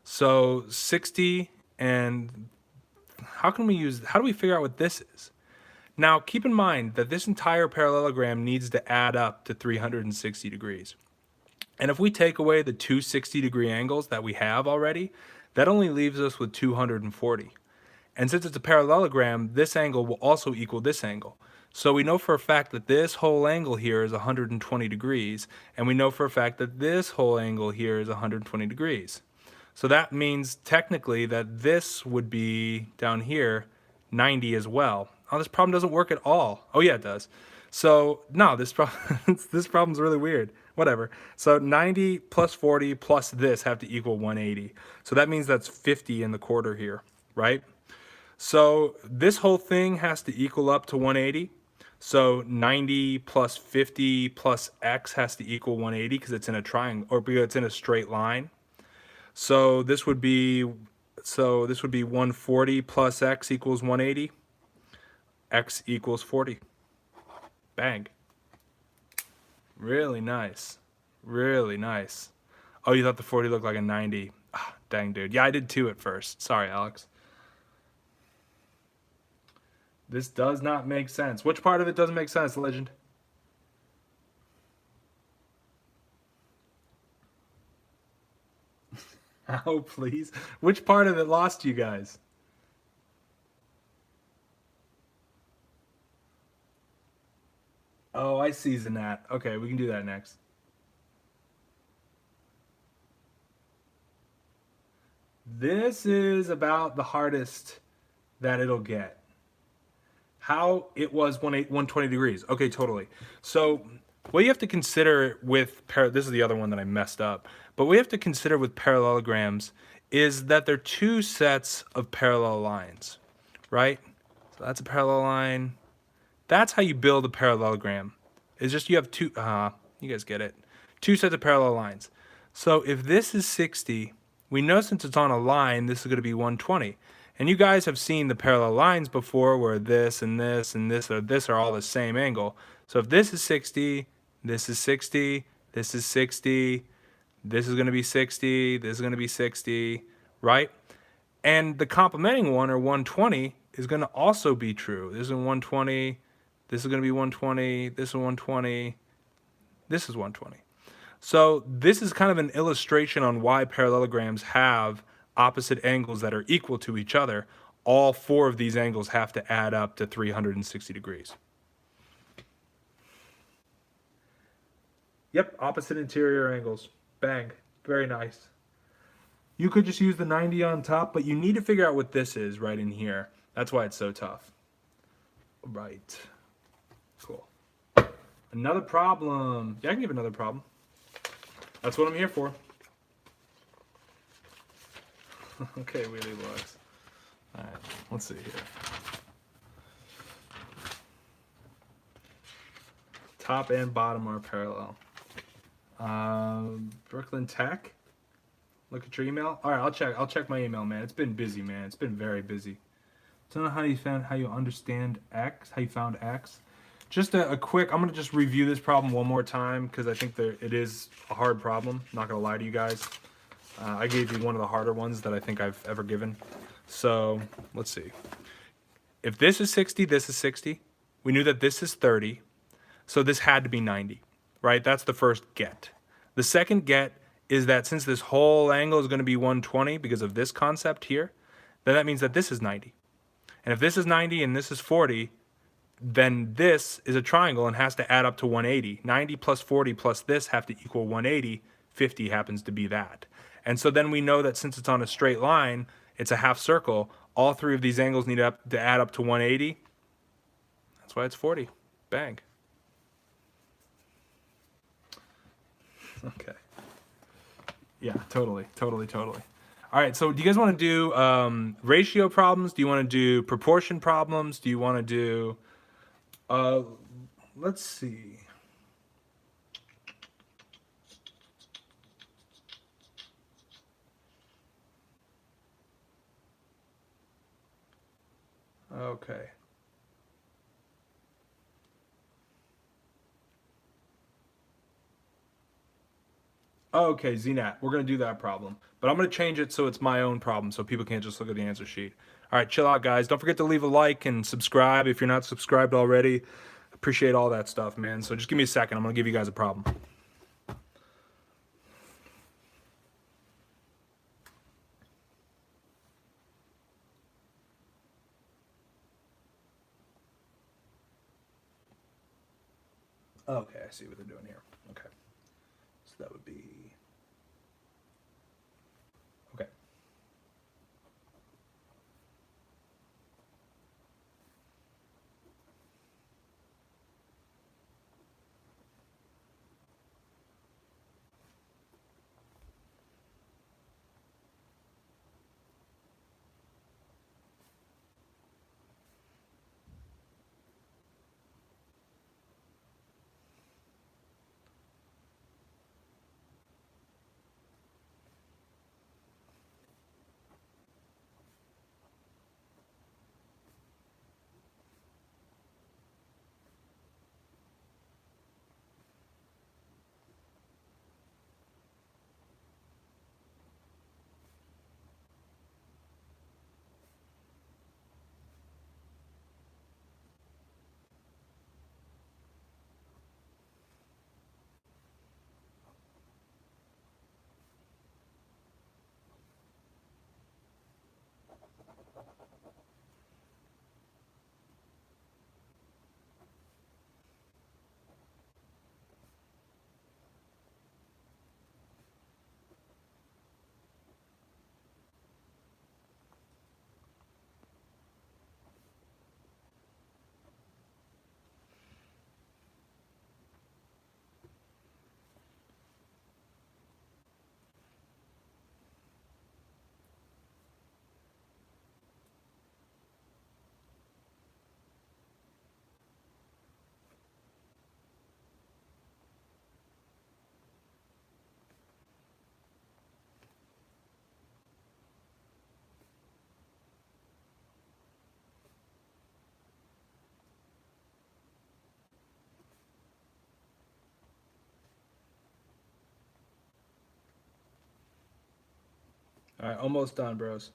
S1: So 60, and how do we figure out what this is? Now, keep in mind that this entire parallelogram needs to add up to 360 degrees. And if we take away the 260-degree angles that we have already, that only leaves us with 240. And since it's a parallelogram, this angle will also equal this angle. So we know for a fact that this whole angle here is 120 degrees, and we know for a fact that this whole angle here is 120 degrees. So that means technically that this would be down here 90 as well. Oh, this problem doesn't work at all. Oh yeah, it does. So no, this problem's really weird. Whatever. So 90 plus 40 plus this have to equal 180. So that means that's 50 in the quarter here, right? So this whole thing has to equal up to 180. So 90 plus 50 plus x has to equal 180 because it's in a triangle, or because it's in a straight line. So this would be 140 plus x equals 180. X equals 40. Bang. Really nice. Really nice. Oh, you thought the 40 looked like a 90. Ah, dang, dude. Yeah, I did too at first. Sorry, Alex. This does not make sense. Which part of it doesn't make sense, Legend? How, please? Which part of it lost you guys? Oh, I season that. Okay, we can do that next. This is about the hardest that it'll get. How it was 120 degrees. Okay, totally. So what you have to consider with this is the other one that I messed up. But what you have to consider with parallelograms is that they're 2 sets of parallel lines, right? So that's a parallel line. That's how you build a parallelogram. It's just you have two, you guys get it, two sets of parallel lines. So if this is 60, we know since it's on a line, this is going to be 120. And you guys have seen the parallel lines before where this and this and this are all the same angle. So if this is 60, this is 60, this is 60, this is going to be 60, this is going to be 60, right? And the complementing one, or 120, is going to also be true. This is 120, this is going to be 120, this is 120, this is 120. So this is kind of an illustration on why parallelograms have opposite angles that are equal to each other. All four of these angles have to add up to 360 degrees. Yep, opposite interior angles. Bang. Very nice. You could just use the 90 on top, but you need to figure out what this is right in here. That's why it's so tough. Right. Cool. Another problem. Yeah, I can give another problem. That's what I'm here for. Okay, wheelie logs. All right, let's see here. Top and bottom are parallel. Brooklyn Tech. Look at your email. All right, I'll check my email, man. It's been busy, man. It's been very busy. Don't know how you understand X. How you found X. Just a quick. I'm gonna just review this problem one more time because I think it is a hard problem. I'm not gonna lie to you guys. I gave you one of the harder ones that I think I've ever given. So let's see. If this is 60, this is 60. We knew that this is 30. So this had to be 90, right? That's the first get. The second get is that since this whole angle is going to be 120 because of this concept here, then that means that this is 90. And if this is 90 and this is 40, then this is a triangle and has to add up to 180. 90 plus 40 plus this have to equal 180. 50 happens to be that. And so then we know that since it's on a straight line, it's a half circle, all three of these angles need to add up to 180. That's why it's 40. Bang. Okay. Yeah, totally. All right, so do you guys want to do ratio problems? Do you want to do proportion problems? Do you want to do, let's see. Okay. Okay, ZNAT, we're going to do that problem. But I'm going to change it so it's my own problem so people can't just look at the answer sheet. All right, chill out, guys. Don't forget to leave a like and subscribe if you're not subscribed already. Appreciate all that stuff, man. So just give me a second. I'm going to give you guys a problem. Okay, I see what they're doing here. Okay. So that would be... Okay. All right, almost done, bros.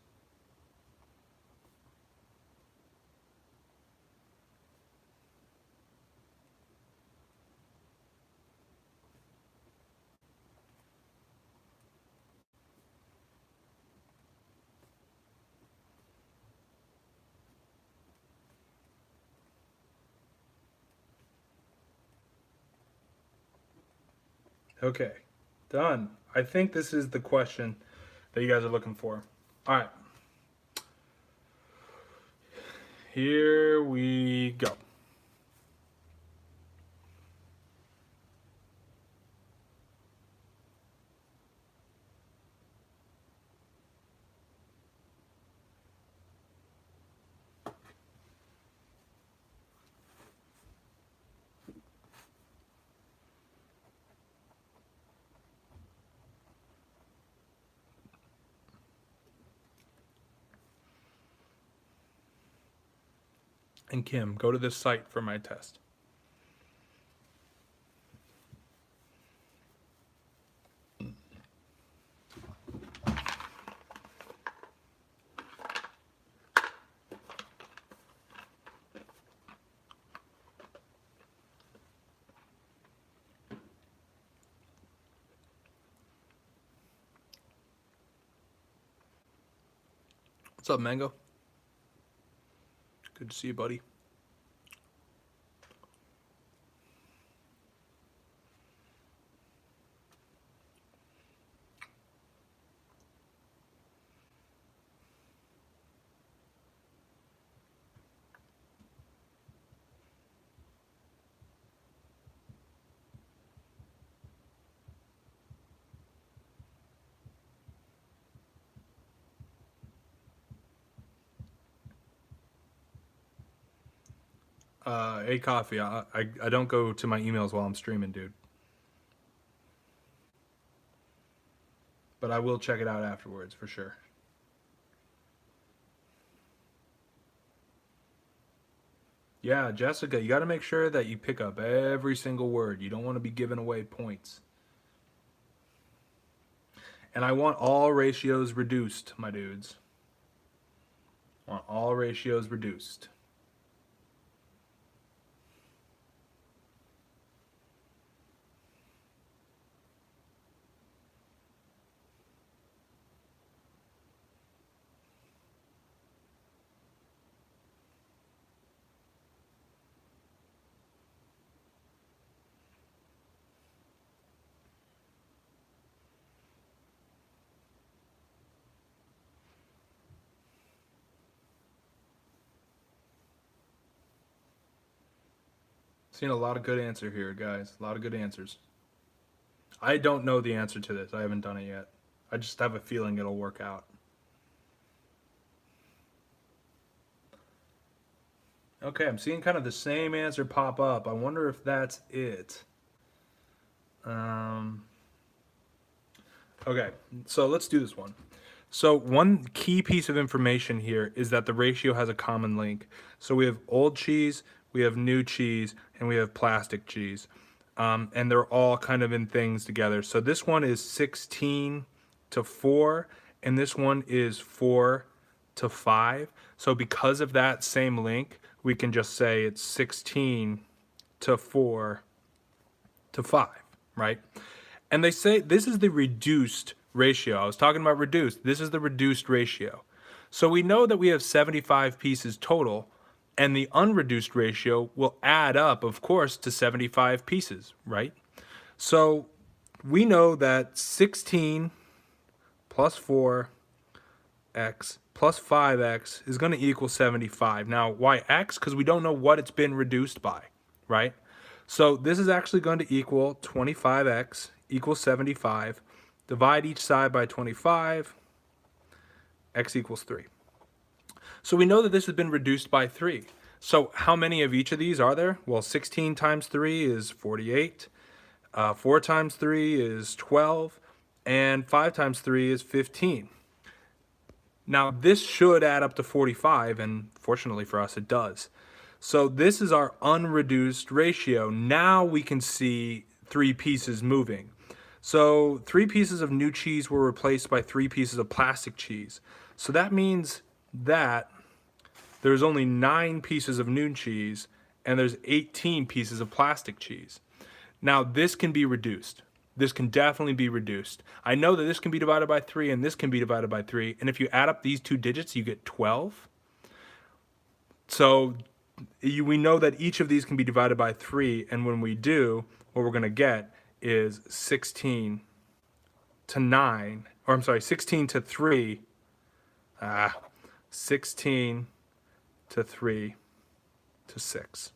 S1: Okay, done. I think this is the question that you guys are looking for. All right, here we go. And Kim, go to this site for my test. What's up, Mango? Good to see you, buddy. Hey, coffee. I don't go to my emails while I'm streaming, dude. But I will check it out afterwards for sure. Yeah, Jessica, you got to make sure that you pick up every single word. You don't want to be giving away points. And I want all ratios reduced, my dudes. I want all ratios reduced. Seen a lot of good answer here, guys. A lot of good answers. I don't know the answer to this. I haven't done it yet. I just have a feeling it'll work out. Okay, I'm seeing kind of the same answer pop up. I wonder if that's it. Um, okay, so let's do this one. So one key piece of information here is that the ratio has a common link. So we have old cheese, we have new cheese, and we have plastic cheese. And they're all kind of in things together. So this one is 16 to 4, and this one is 4 to 5. So because of that same link, we can just say it's 16 to 4 to 5, right? And they say this is the reduced ratio. I was talking about reduced. This is the reduced ratio. So we know that we have 75 pieces total, and the unreduced ratio will add up, of course, to 75 pieces, right? So we know that 16 plus 4x plus 5x is going to equal 75. Now, why x? Because we don't know what it's been reduced by, right? So this is actually going to equal 25x equals 75. Divide each side by 25, x equals 3. So we know that this has been reduced by 3. So how many of each of these are there? Well, 16 times 3 is 48. 4 times 3 is 12. And 5 times 3 is 15. Now, this should add up to 45, and fortunately for us, it does. So this is our unreduced ratio. Now we can see 3 pieces moving. So 3 pieces of new cheese were replaced by 3 pieces of plastic cheese. So that means that there's only 9 pieces of new cheese and there's 18 pieces of plastic cheese. Now this can be reduced. This can definitely be reduced. I know that this can be divided by 3 and this can be divided by 3. And if you add up these 2 digits, you get 12. So we know that each of these can be divided by 3. And when we do, what we're going to get is 16 to 9. Or I'm sorry, 16 to 3. 16 to 3 to 6.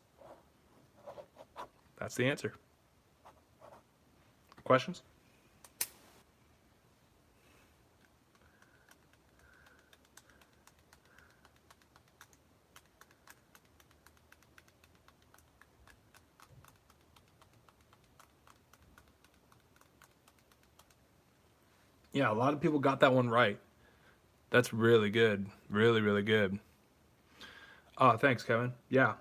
S1: That's the answer. Questions? Yeah, a lot of people got that one right. That's really good. Really, really good. Thanks, Kevin. Yeah.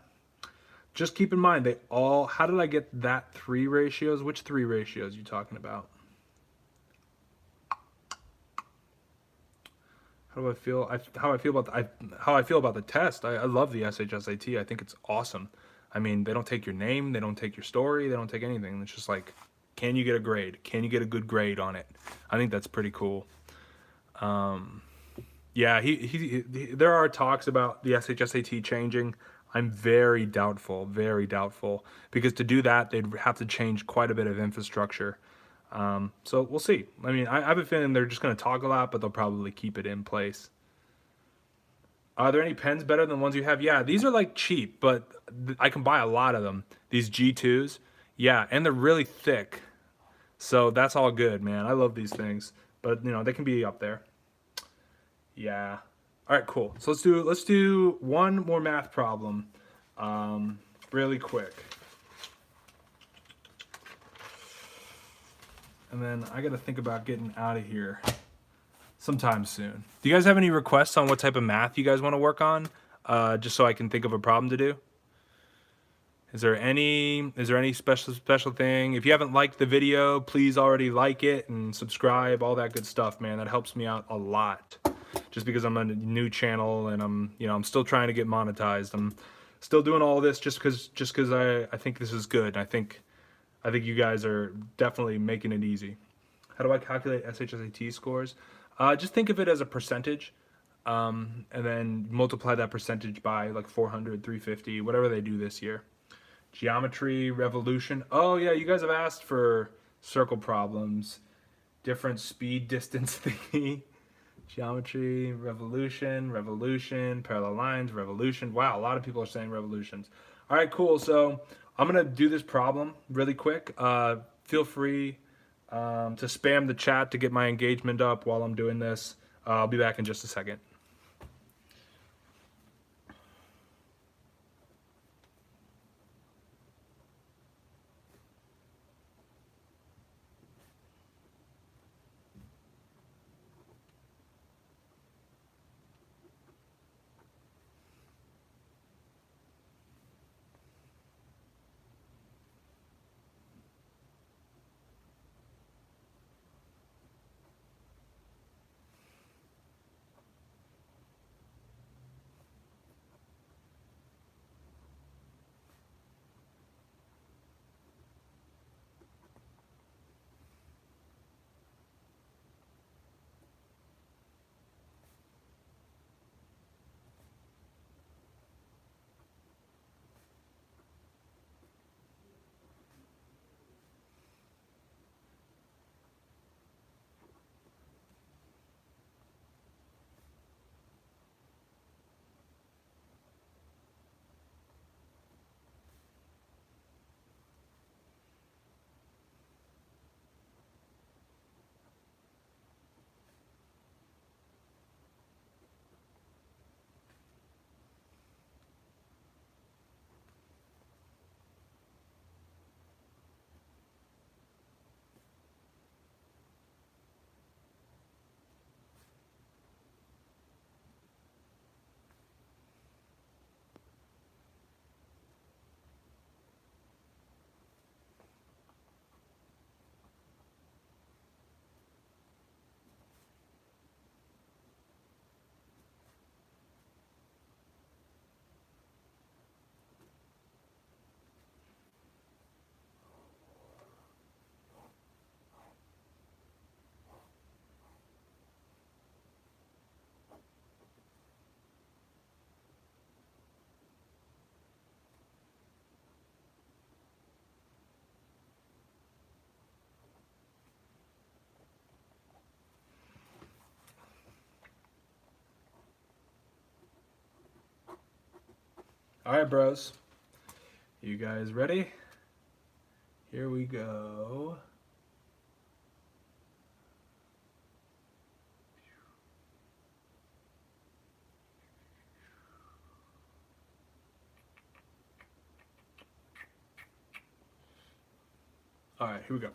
S1: Just keep in mind, they all, how did I get that 3 ratios? Which 3 ratios are you talking about? How do I feel? How I feel about how I feel about the test. I love the SHSAT. I think it's awesome. I mean, they don't take your name, they don't take your story, they don't take anything. It's just like, can you get a grade? Can you get a good grade on it? I think that's pretty cool. Yeah, there are talks about the SHSAT changing. I'm very doubtful, because to do that, they'd have to change quite a bit of infrastructure. So we'll see. I mean, I have a feeling they're just going to talk a lot, but they'll probably keep it in place. Are there any pens better than the ones you have? Yeah, these are like cheap, but I can buy a lot of them. These G2s, yeah, and they're really thick. So that's all good, man. I love these things, but they can be up there. Yeah. All right, cool. So let's do one more math problem, really quick, and then I got to think about getting out of here sometime soon. Do you guys have any requests on what type of math you guys want to work on? Just so I can think of a problem to do. Is there any special thing? If you haven't liked the video, please already like it and subscribe, all that good stuff, man. That helps me out a lot. Just because I'm a new channel and I'm still trying to get monetized. I'm still doing all this just because I think this is good. I think you guys are definitely making it easy. How do I calculate SHSAT scores? Just think of it as a percentage, and then multiply that percentage by like 400, 350, whatever they do this year. Geometry, revolution. Oh yeah, you guys have asked for circle problems, different speed distance thingy. Geometry, revolution, parallel lines, revolution. Wow, a lot of people are saying revolutions. All right, cool. So I'm gonna do this problem really quick. Feel free to spam the chat to get my engagement up while I'm doing this. I'll be back in just a second. All right, bros. You guys ready? Here we go. All right, here we go.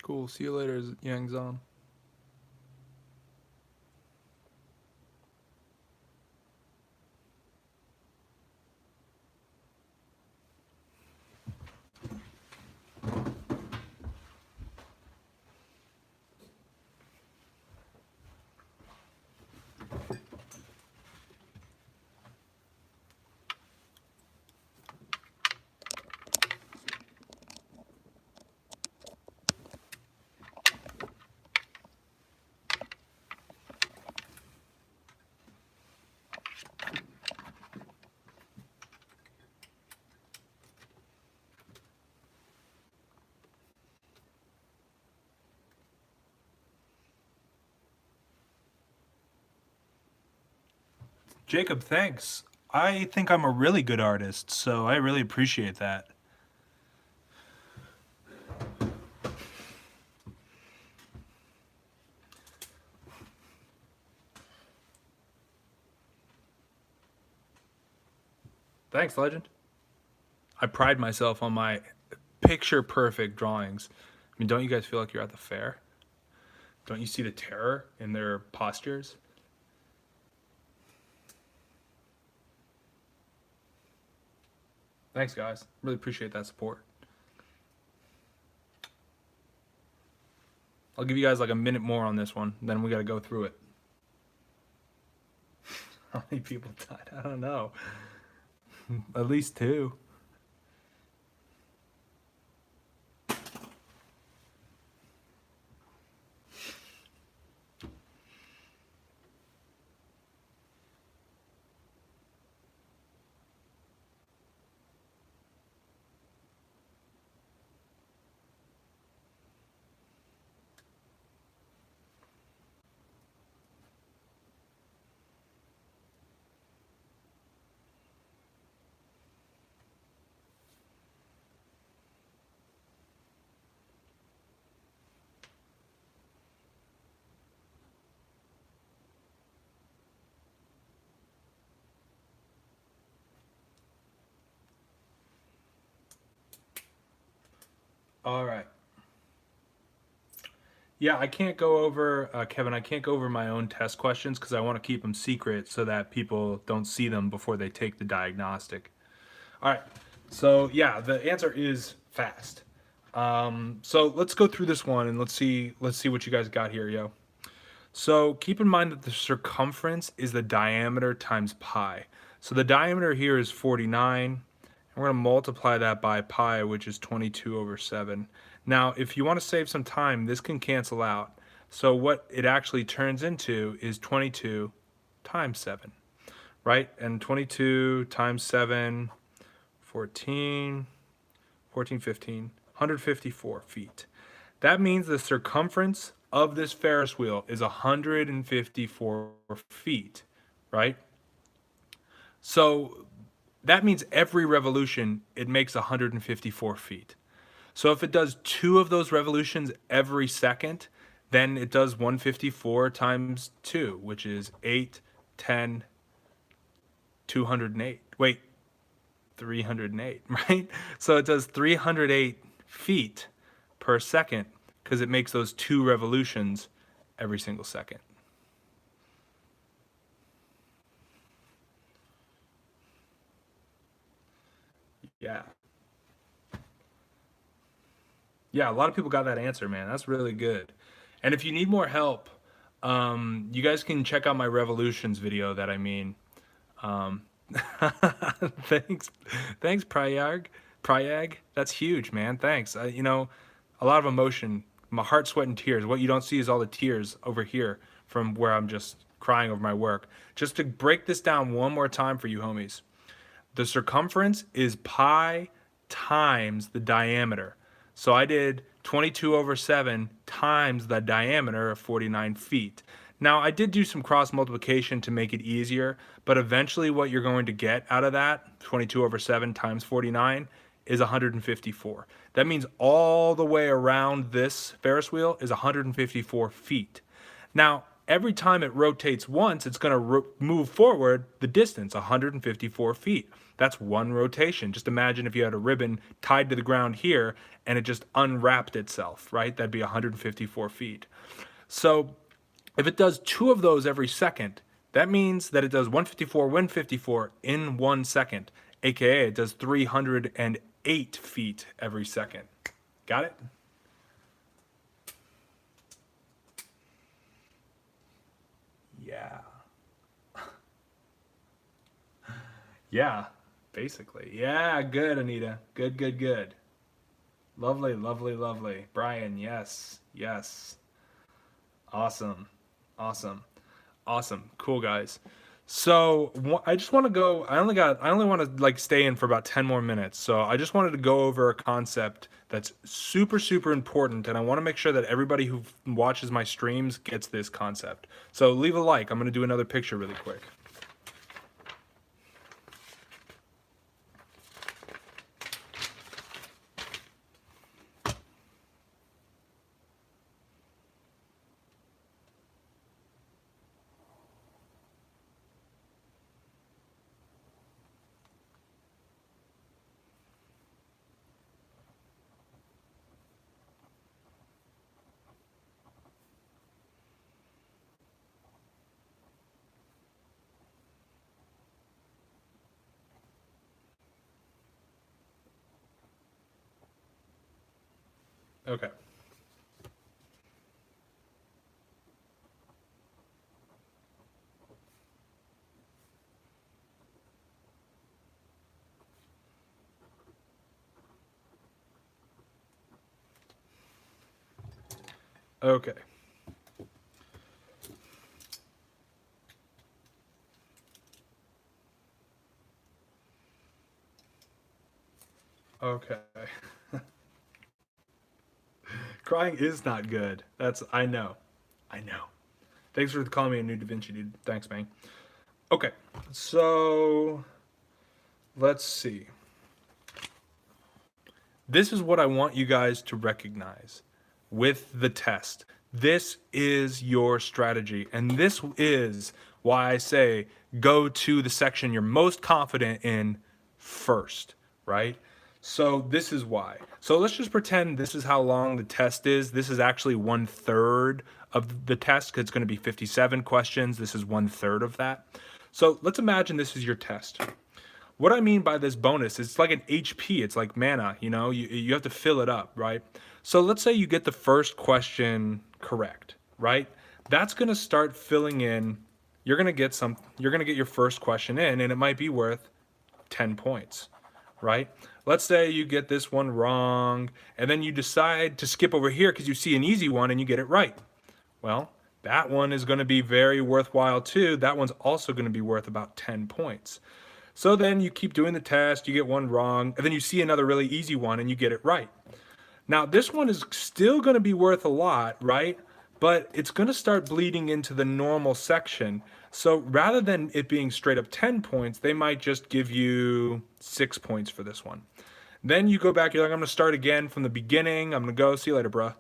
S1: Cool. See you later, Yangzon. Jacob, thanks. I think I'm a really good artist, so I really appreciate that. Thanks, legend. I pride myself on my picture perfect drawings. I mean, don't you guys feel like you're at the fair? Don't you see the terror in their postures? Thanks, guys. Really appreciate that support. I'll give you guys like a minute more on this one, then we got to go through it. How many people died? I don't know. At least two. All right. Yeah, I can't go over, Kevin, I can't go over my own test questions because I want to keep them secret so that people don't see them before they take the diagnostic. All right. So, yeah, the answer is fast. So let's go through this one and let's see what you guys got here, yo. So keep in mind that the circumference is the diameter times pi. So the diameter here is 49. And we're going to multiply that by pi, which is 22 over 7. Now, if you want to save some time, this can cancel out. So what it actually turns into is 22 times 7, right? And 22 times 7, 14, 14, 15, 154 feet. That means the circumference of this Ferris wheel is 154 feet, right? So that means every revolution it makes 154 feet. So if it does two of those revolutions every second, Then it does 154 times 2, which is 8, 10, 208. Wait, 308, right? So it does 308 feet per second because it makes those 2 revolutions every single second. Yeah. Yeah, a lot of people got that answer, man. That's really good. And if you need more help, you guys can check out my revolutions video that I mean. Um, thanks, thanks, Prayag. That's huge, man. Thanks. A lot of emotion, my heart, sweat, and tears. What you don't see is all the tears over here from where I'm just crying over my work. Just to break this down one more time for you homies. The circumference is pi times the diameter. So I did 22 over 7 times the diameter of 49 feet. Now, I did do some cross multiplication to make it easier, but eventually what you're going to get out of that, 22 over 7 times 49, is 154. That means all the way around this Ferris wheel is 154 feet. Now, every time it rotates once, it's going to move forward the distance, 154 feet. That's one rotation. Just imagine if you had a ribbon tied to the ground here and it just unwrapped itself, right? That'd be 154 feet. So if it does 2 of those every second, that means that it does 154, 154 in 1 second, aka it does 308 feet every second. Got it? Yeah. Yeah, basically. Yeah, good, Anita. Good, good, good. Lovely, lovely, lovely. Brian, yes, yes. Awesome, awesome, awesome. Cool, guys. So I just want to go. I only want to like stay in for about 10 more minutes. So I just wanted to go over a concept that's super, super important, and I want to make sure that everybody who watches my streams gets this concept. So leave a like. I'm gonna do another picture really quick. Okay. Okay. Okay. Crying is not good. I know. I know. Thanks for calling me a new Da Vinci, dude. Thanks, man. Okay. So let's see. This is what I want you guys to recognize with the test. This is your strategy. And this is why I say go to the section you're most confident in first, right? So this is why. So let's just pretend this is how long the test is. This is actually 1/3 of the test because it's going to be 57 questions. This is 1/3 of that. So let's imagine this is your test. What I mean by this bonus, it's like an HP, it's like mana, you have to fill it up, right? So let's say you get the first question correct, right? That's gonna start filling in, you're gonna get your first question in and it might be worth 10 points, right? Let's say you get this one wrong and then you decide to skip over here because you see an easy one and you get it right. Well, that one is gonna be very worthwhile too. That one's also gonna be worth about 10 points. So then you keep doing the test, you get one wrong, and then you see another really easy one and you get it right. Now, this one is still going to be worth a lot, right? But it's going to start bleeding into the normal section. So rather than it being straight up 10 points, they might just give you 6 points for this one. Then you go back, you're like, I'm going to start again from the beginning. I'm going to go, see you later, bruh.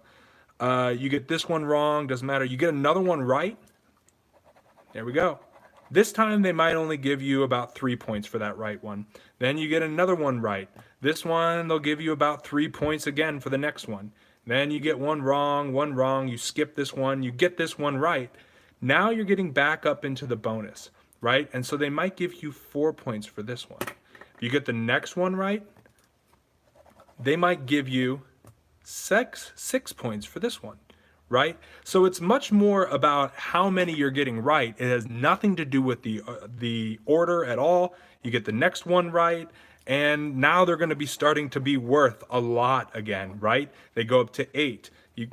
S1: You get this one wrong, doesn't matter. You get another one right. There we go. This time they might only give you about 3 points for that right one. Then you get another one right. This one, they'll give you about 3 points again for the next one. Then you get one wrong, you skip this one, you get this one right. Now you're getting back up into the bonus, right? And so they might give you 4 points for this one. If you get the next one right, they might give you 6 points for this one, right? So it's much more about how many you're getting right. It has nothing to do with the order at all. You get the next one right, and now they're going to be starting to be worth a lot again, right? They go up to 8. You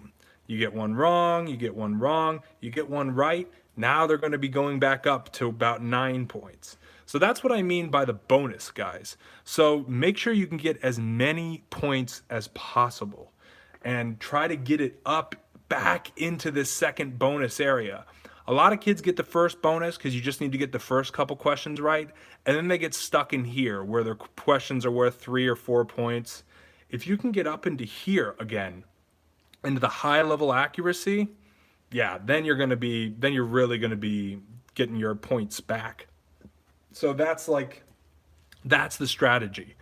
S1: get one wrong, you get one wrong, you get one right. Now they're going to be going back up to about 9 points. So that's what I mean by the bonus, guys. So make sure you can get as many points as possible and try to get it up back into this second bonus area. A lot of kids get the first bonus because you just need to get the first couple questions right, and then they get stuck in here where their questions are worth 3 or 4 points. If you can get up into here again, into the high level accuracy, yeah, then you're really gonna be getting your points back. So that's the strategy.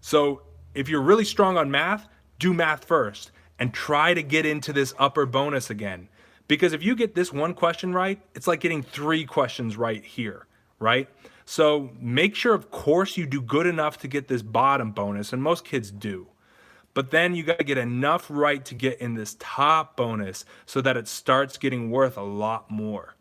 S1: So if you're really strong on math, do math first and try to get into this upper bonus again. Because if you get this one question right, it's like getting 3 questions right here, right? So make sure, of course, you do good enough to get this bottom bonus, and most kids do. But then you got to get enough right to get in this top bonus so that it starts getting worth a lot more.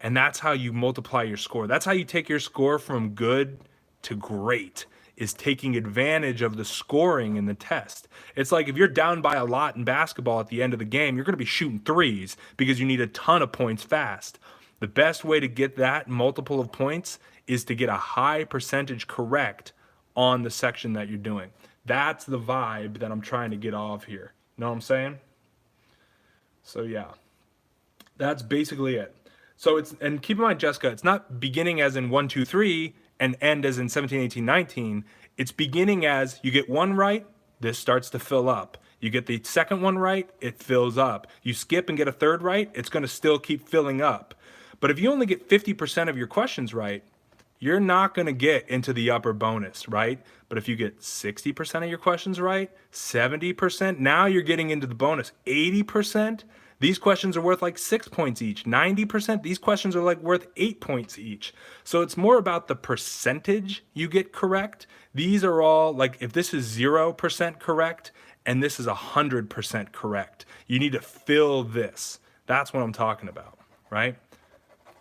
S1: And that's how you multiply your score. That's how you take your score from good to great, is taking advantage of the scoring in the test. It's like if you're down by a lot in basketball at the end of the game, you're going to be shooting threes because you need a ton of points fast. The best way to get that multiple of points is to get a high percentage correct on the section that you're doing. That's the vibe that I'm trying to get off here. Know what I'm saying? So yeah, that's basically it. So and keep in mind, Jessica, it's not beginning as in 1, 2, 3 and end as in 17, 18, 19. It's beginning as you get one right, this starts to fill up. You get the second one right, it fills up. You skip and get a third right, it's going to still keep filling up. But if you only get 50% of your questions right, you're not going to get into the upper bonus, right? But if you get 60% of your questions right, 70%, now you're getting into the bonus. 80%, these questions are worth like 6 points each. 90%, these questions are like worth 8 points each. So it's more about the percentage you get correct. These are all like, if this is 0% correct and this is 100% correct, you need to fill this. That's what I'm talking about, right?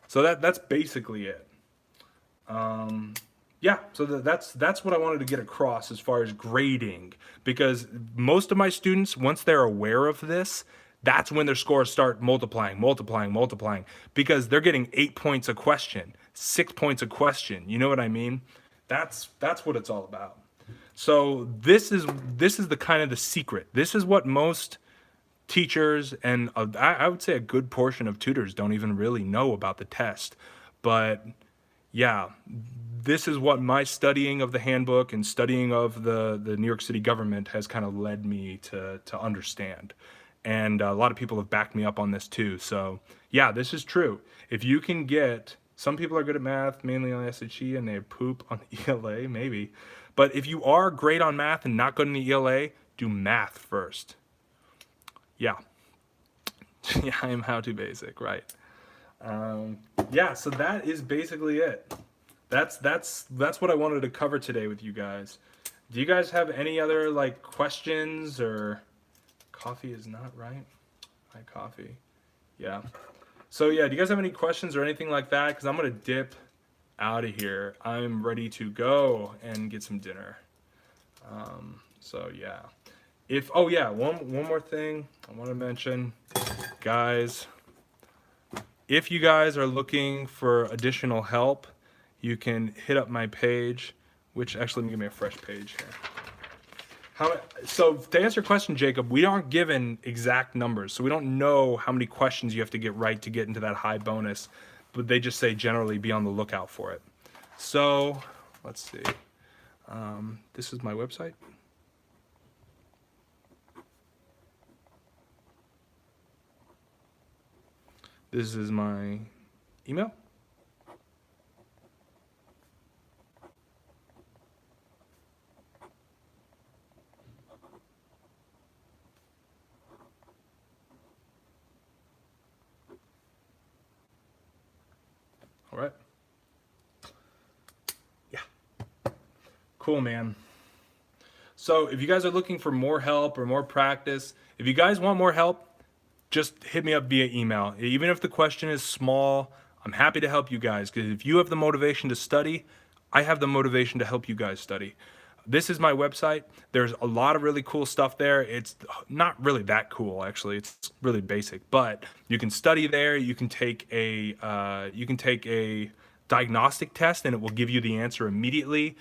S1: So that's basically it. Yeah, so that's what I wanted to get across as far as grading, because most of my students, once they're aware of this, that's when their scores start multiplying, because they're getting 8 points a question, 6 points a question. You know what I mean? That's what it's all about. So this is the kind of the secret. This is what most teachers and I would say a good portion of tutors don't even really know about the test. But yeah, this is what my studying of the handbook and studying of the New York City government has kind of led me to understand. And a lot of people have backed me up on this too. So yeah, this is true. If you can get, some people are good at math, mainly on the SHE, and they poop on the ELA, maybe. But if you are great on math and not good in the ELA, do math first. Yeah. Yeah, I am how to basic, right? Yeah, so that is basically it. That's what I wanted to cover today with you guys. Do you guys have any other like questions? Or coffee is not right? My coffee. Yeah. So yeah, do you guys have any questions or anything like that? Because I'm gonna dip out of here. I'm ready to go and get some dinner. So yeah. Oh yeah, one more thing I want to mention, guys. If you guys are looking for additional help, you can hit up my page, which actually, let me give me a fresh page here. So to answer your question, Jacob, we aren't given exact numbers. So we don't know how many questions you have to get right to get into that high bonus, but they just say generally be on the lookout for it. So let's see. This is my website. This is my email. All right. Yeah. Cool, man. So if you guys are looking for more help or more practice, if you guys want more help, just hit me up via email. Even if the question is small, I'm happy to help you guys, because if you have the motivation to study, I have the motivation to help you guys study. This is my website. There's a lot of really cool stuff there. It's not really that cool, actually. It's really basic, but you can study there. You can take a diagnostic test, and it will give you the answer immediately.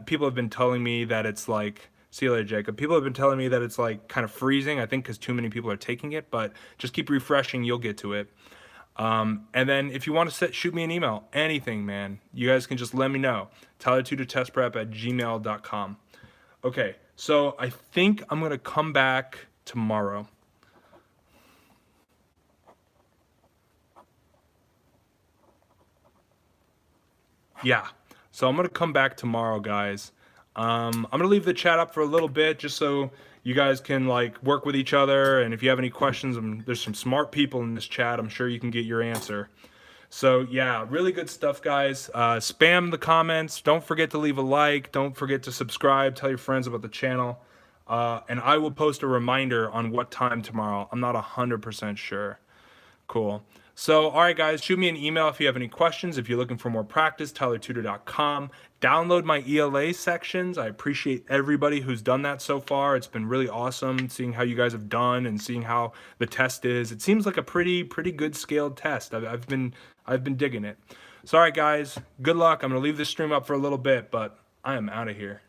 S1: People have been telling me that it's like, see you later, Jacob. People have been telling me that it's like kind of freezing, I think because too many people are taking it, but just keep refreshing, you'll get to it. And then if you want to shoot me an email, anything, man, you guys can just let me know. tylertutortestprep@gmail.com. Okay, so I think I'm going to come back tomorrow. Yeah, so I'm going to come back tomorrow, guys. I'm going to leave the chat up for a little bit just so you guys can like work with each other. And if you have any questions, there's some smart people in this chat. I'm sure you can get your answer. So yeah, really good stuff, guys. Spam the comments. Don't forget to leave a like. Don't forget to subscribe. Tell your friends about the channel. And I will post a reminder on what time tomorrow. I'm not 100% sure. Cool. So, all right, guys, shoot me an email if you have any questions. If you're looking for more practice, tylertutor.com. Download my ELA sections. I appreciate everybody who's done that so far. It's been really awesome seeing how you guys have done and seeing how the test is. It seems like a pretty good scaled test. I've been digging it. So, all right, guys, good luck. I'm gonna leave this stream up for a little bit, but I am out of here.